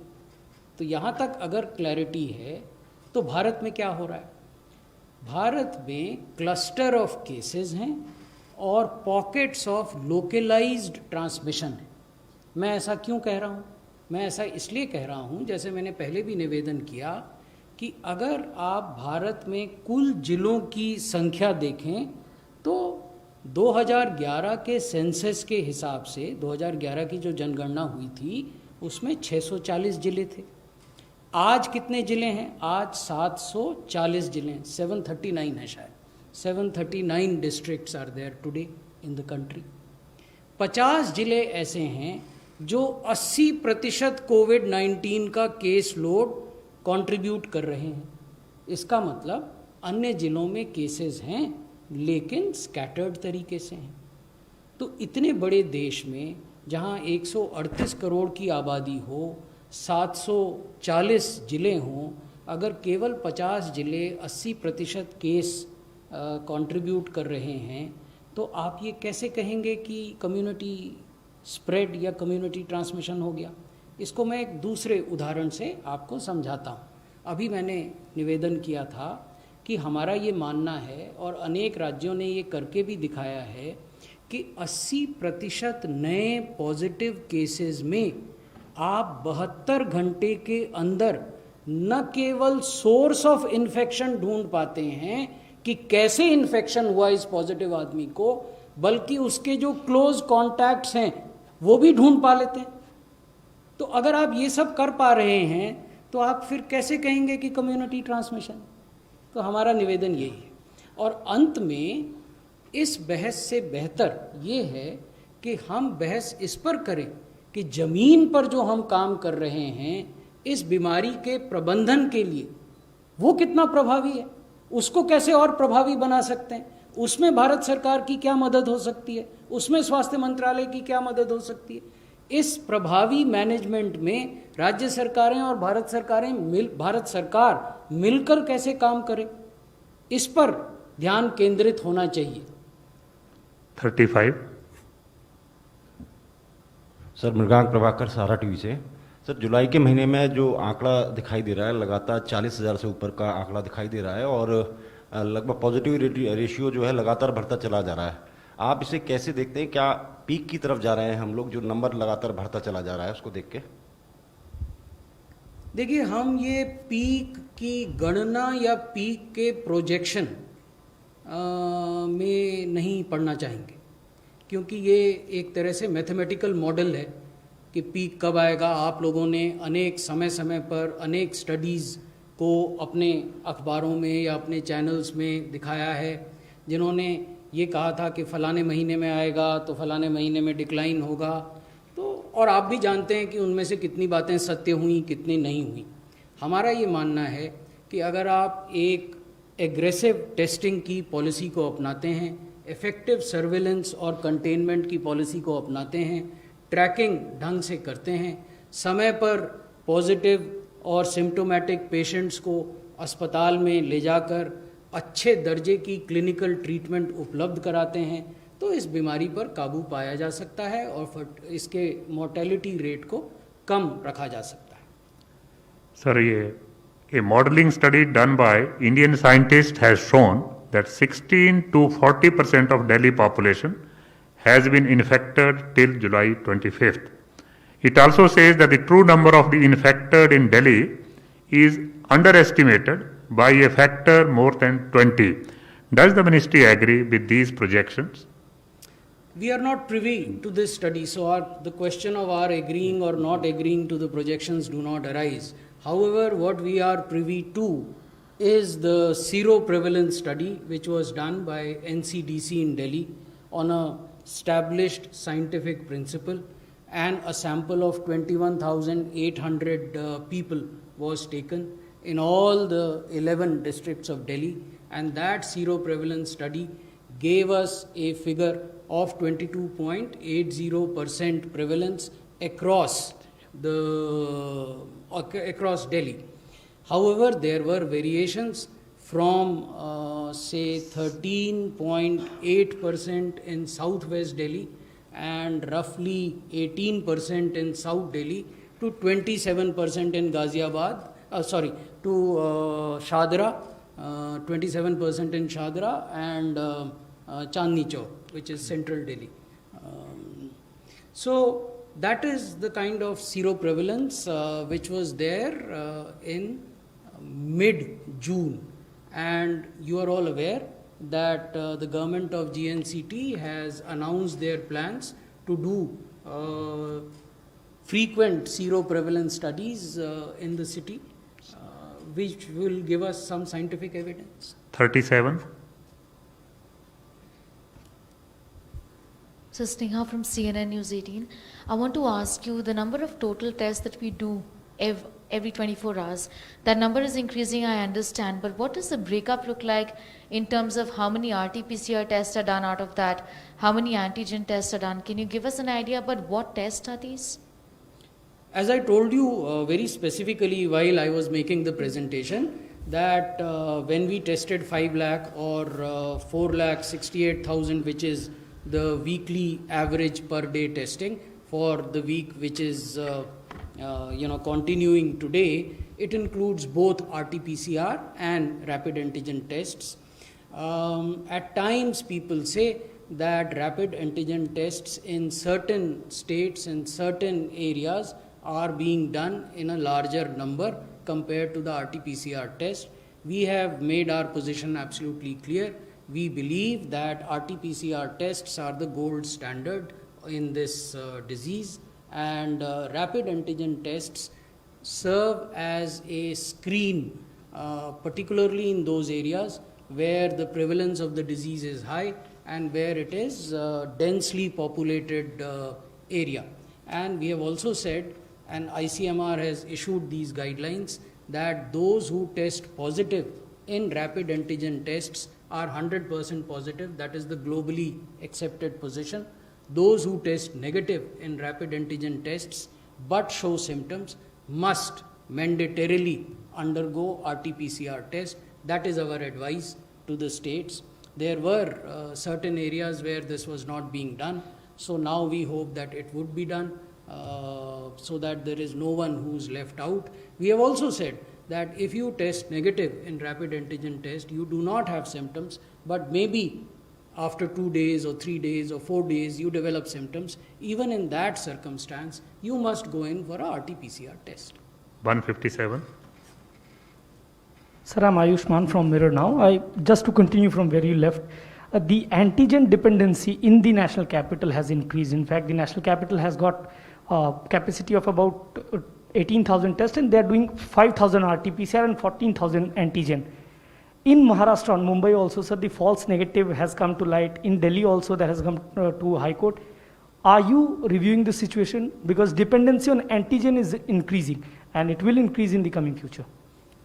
[SPEAKER 2] तो यहाँ तक अगर क्लैरिटी है तो भारत में क्या हो रहा है। भारत में क्लस्टर ऑफ केसेस हैं और पॉकेट्स ऑफ लोकलाइज्ड ट्रांसमिशन है। मैं ऐसा क्यों कह रहा हूँ? मैं ऐसा इसलिए कह रहा हूँ, जैसे मैंने पहले भी निवेदन किया कि अगर आप भारत में कुल जिलों की संख्या देखें तो 2011 के सेंसस के हिसाब से 2011 की जो जनगणना हुई थी उसमें 640 जिले थे। आज कितने जिले हैं? आज 740 जिले हैं, 739 है शायद, 739 districts are there today in the country. 50 जिले ऐसे हैं जो 80% कोविड-19 का केस लोड कंट्रीब्यूट कर रहे हैं। इसका मतलब अन्य जिलों में केसेस हैं लेकिन स्कैटर्ड तरीके से हैं। तो इतने बड़े देश में जहां 138 करोड़ की आबादी हो, 740 जिले हों, अगर केवल 50 जिले 80% केस कंट्रीब्यूट कर रहे हैं, तो आप ये कैसे कहेंगे कि कम्युनिटी स्प्रेड या कम्युनिटी ट्रांसमिशन हो गया। इसको मैं एक दूसरे उदाहरण से आपको समझाता हूँ। अभी मैंने निवेदन किया था कि हमारा ये मानना है और अनेक राज्यों ने ये करके भी दिखाया है कि 80% नए पॉजिटिव केसेस में आप 72 घंटे के अंदर न केवल सोर्स ऑफ इन्फेक्शन ढूंढ पाते हैं कि कैसे इन्फेक्शन हुआ इस पॉजिटिव आदमी को, बल्कि उसके जो क्लोज कॉन्टैक्ट्स हैं वो भी ढूंढ पा लेते हैं। तो अगर आप ये सब कर पा रहे हैं तो आप फिर कैसे कहेंगे कि कम्युनिटी ट्रांसमिशन। तो हमारा निवेदन यही है। और अंत में इस बहस से बेहतर ये है कि हम बहस इस पर करें कि ज़मीन पर जो हम काम कर रहे हैं इस बीमारी के प्रबंधन के लिए वो कितना प्रभावी है, उसको कैसे और प्रभावी बना सकते हैं, उसमें भारत सरकार की क्या मदद हो सकती है, उसमें स्वास्थ्य मंत्रालय की क्या मदद हो सकती है। इस प्रभावी मैनेजमेंट में राज्य सरकारें और भारत सरकार मिलकर कैसे काम करें, इस पर ध्यान केंद्रित होना चाहिए।
[SPEAKER 1] 35
[SPEAKER 12] सर, मृगांक प्रभाकर, सहारा टीवी से। सर, जुलाई के महीने में जो आंकड़ा दिखाई दे रहा है लगातार 40,000 से ऊपर का आंकड़ा दिखाई दे रहा है और लगभग पॉजिटिव रेशियो जो है लगातार बढ़ता चला जा रहा है। आप इसे कैसे देखते हैं? क्या पीक की तरफ जा रहे हैं हम लोग, जो नंबर लगातार बढ़ता चला जा रहा है उसको देख के?
[SPEAKER 2] देखिए, हम ये पीक की गणना या पीक के प्रोजेक्शन में नहीं पढ़ना चाहेंगे, क्योंकि ये एक तरह से मैथमेटिकल मॉडल है कि पीक कब आएगा। आप लोगों ने अनेक समय पर अनेक स्टडीज़ को अपने अखबारों में या अपने चैनल्स में दिखाया है, जिन्होंने ये कहा था कि फ़लाने महीने में आएगा तो फ़लाने महीने में डिक्लाइन होगा। तो और आप भी जानते हैं कि उनमें से कितनी बातें सत्य हुई, कितनी नहीं हुई। हमारा ये मानना है कि अगर आप एक एग्रेसिव टेस्टिंग की पॉलिसी को अपनाते हैं, इफ़ेक्टिव सर्विलेंस और कंटेनमेंट की पॉलिसी को अपनाते हैं, ट्रैकिंग ढंग से करते हैं, समय पर पॉजिटिव और सिम्टोमेटिक पेशेंट्स को अस्पताल में ले जाकर अच्छे दर्जे की क्लिनिकल ट्रीटमेंट उपलब्ध कराते हैं, तो इस बीमारी पर काबू पाया जा सकता है और इसके मोर्टेलिटी रेट को कम रखा जा सकता है।
[SPEAKER 1] सर, ये modeling study done by Indian scientists has shown that 16 to 40% of Delhi population has been infected till July 25th. It also says that the true number of the infected in Delhi is underestimated by a factor more than 20. Does the ministry agree with these projections?
[SPEAKER 2] We are not privy to this study, so the question of our agreeing or not agreeing to the projections do not arise. However, what we are privy to is the seroprevalence study, which was done by NCDC in Delhi on a established scientific principle, and a sample of 21,800 people was taken in all the 11 districts of Delhi, and that seroprevalence study gave us a figure of 22.80% prevalence across Delhi. However, there were variations from say 13.8% in southwest Delhi and roughly 18% in South Delhi to 27% in Ghaziabad, to Shadra, 27% in Shadra and Chandni Chowk, which is central Delhi. So that is the kind of seroprevalence which was there in mid-June. And you are all aware that the government of GNCT has announced their plans to do frequent seroprevalence studies in the city, which will give us some scientific evidence.
[SPEAKER 1] 37.
[SPEAKER 13] So Sneha from CNN News 18. I want to ask you the number of total tests that we do every 24 hours. That number is increasing, I understand, but what does the breakup look like in terms of how many RT-PCR tests are done out of that, how many antigen tests are done? Can you give us an idea about what tests are these?
[SPEAKER 2] As I told you very specifically while I was making the presentation, that when we tested 5 lakh or 4,68,000, which is the weekly average per day testing for the week which is continuing today, it includes both RT-PCR and rapid antigen tests. At times people say that rapid antigen tests in certain states and certain areas are being done in a larger number compared to the RT-PCR test. We have made our position absolutely clear. We believe that RT-PCR tests are the gold standard in this disease, and rapid antigen tests serve as a screen, particularly in those areas where the prevalence of the disease is high and where it is densely populated area. And we have also said, and ICMR has issued these guidelines, that those who test positive in rapid antigen tests are 100% positive. That is the globally accepted position. Those who test negative in rapid antigen tests but show symptoms must mandatorily undergo RT-PCR test. That is our advice to the states. There were certain areas where this was not being done. So now we hope that it would be done so that there is no one who's left out. We have also said that if you test negative in rapid antigen test, you do not have symptoms, but maybe after 2 days or 3 days or 4 days you develop symptoms, even in that circumstance, you must go in for a RT-PCR test.
[SPEAKER 1] 157.
[SPEAKER 14] Sir, I'm Ayushman from Mirror Now. Just to continue from where you left, the antigen dependency in the national capital has increased. In fact, the national capital has got capacity of about 18,000 tests, and they are doing 5,000 RT-PCR and 14,000 antigen. In Maharashtra and Mumbai also, sir, the false negative has come to light. In Delhi also, that has come to High Court. Are you reviewing the situation? Because dependency on antigen is increasing, and it will increase in the coming future.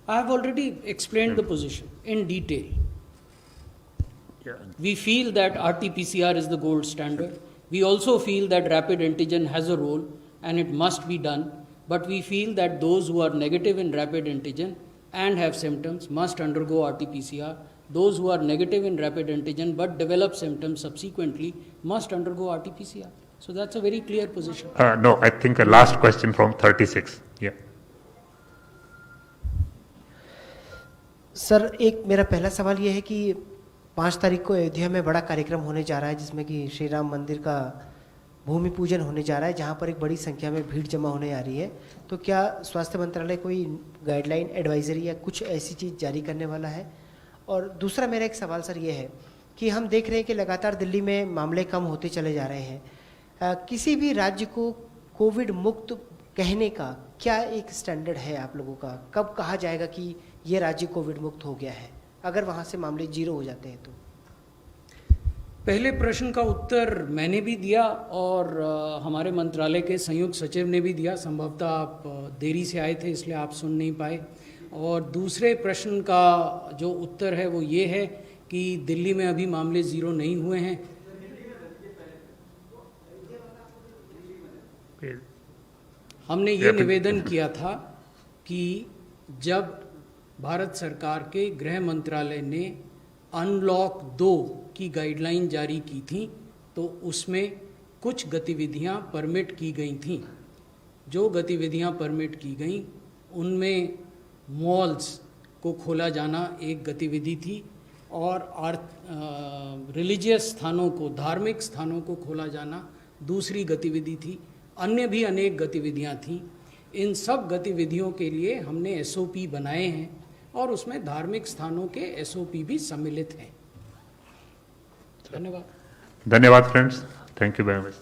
[SPEAKER 2] I have already explained the position in detail. We feel that RT-PCR is the gold standard. We also feel that rapid antigen has a role and it must be done. But we feel that those who are negative in rapid antigen and have symptoms must undergo RT-PCR. Those who are negative in rapid antigen but develop symptoms subsequently must undergo RT-PCR. So that's a very clear position.
[SPEAKER 1] No, I think a last question from 36. Yeah.
[SPEAKER 15] Sir, एक मेरा पहला सवाल ये है कि 5 तारीख को अयोध्या में बड़ा कार्यक्रम होने जा रहा है जिसमें कि श्री राम मंदिर का भूमि पूजन होने जा रहा है जहां पर एक बड़ी संख्या में भीड़ जमा होने आ रही है, तो क्या स्वास्थ्य मंत्रालय कोई गाइडलाइन, एडवाइजरी या कुछ ऐसी चीज़ जारी करने वाला है? और दूसरा मेरा एक सवाल सर ये है कि हम देख रहे हैं कि लगातार दिल्ली में मामले कम होते चले जा रहे हैं। किसी भी राज्य को कोविड मुक्त कहने का क्या एक स्टैंडर्ड है आप लोगों का? कब कहा जाएगा कि ये राज्य कोविड मुक्त हो गया है, अगर वहाँ से मामले 0 हो जाते हैं तो?
[SPEAKER 2] पहले प्रश्न का उत्तर मैंने भी दिया और हमारे मंत्रालय के संयुक्त सचिव ने भी दिया। संभवतः आप देरी से आए थे इसलिए आप सुन नहीं पाए। और दूसरे प्रश्न का जो उत्तर है वो ये है कि दिल्ली में अभी मामले 0 नहीं हुए हैं। हमने ये निवेदन किया था कि जब भारत सरकार के गृह मंत्रालय ने अनलॉक 2 की गाइडलाइन जारी की थी तो उसमें कुछ गतिविधियां परमिट की गई थीं। जो गतिविधियां परमिट की गई उनमें मॉल्स को खोला जाना एक गतिविधि थी और रिलीजियस स्थानों को, धार्मिक स्थानों को खोला जाना दूसरी गतिविधि थी। अन्य भी अनेक गतिविधियां थीं। इन सब गतिविधियों के लिए हमने एसओपी बनाए हैं और उसमें धार्मिक स्थानों के एसओपी भी सम्मिलित हैं। धन्यवाद।
[SPEAKER 1] धन्यवाद friends, thank you very much.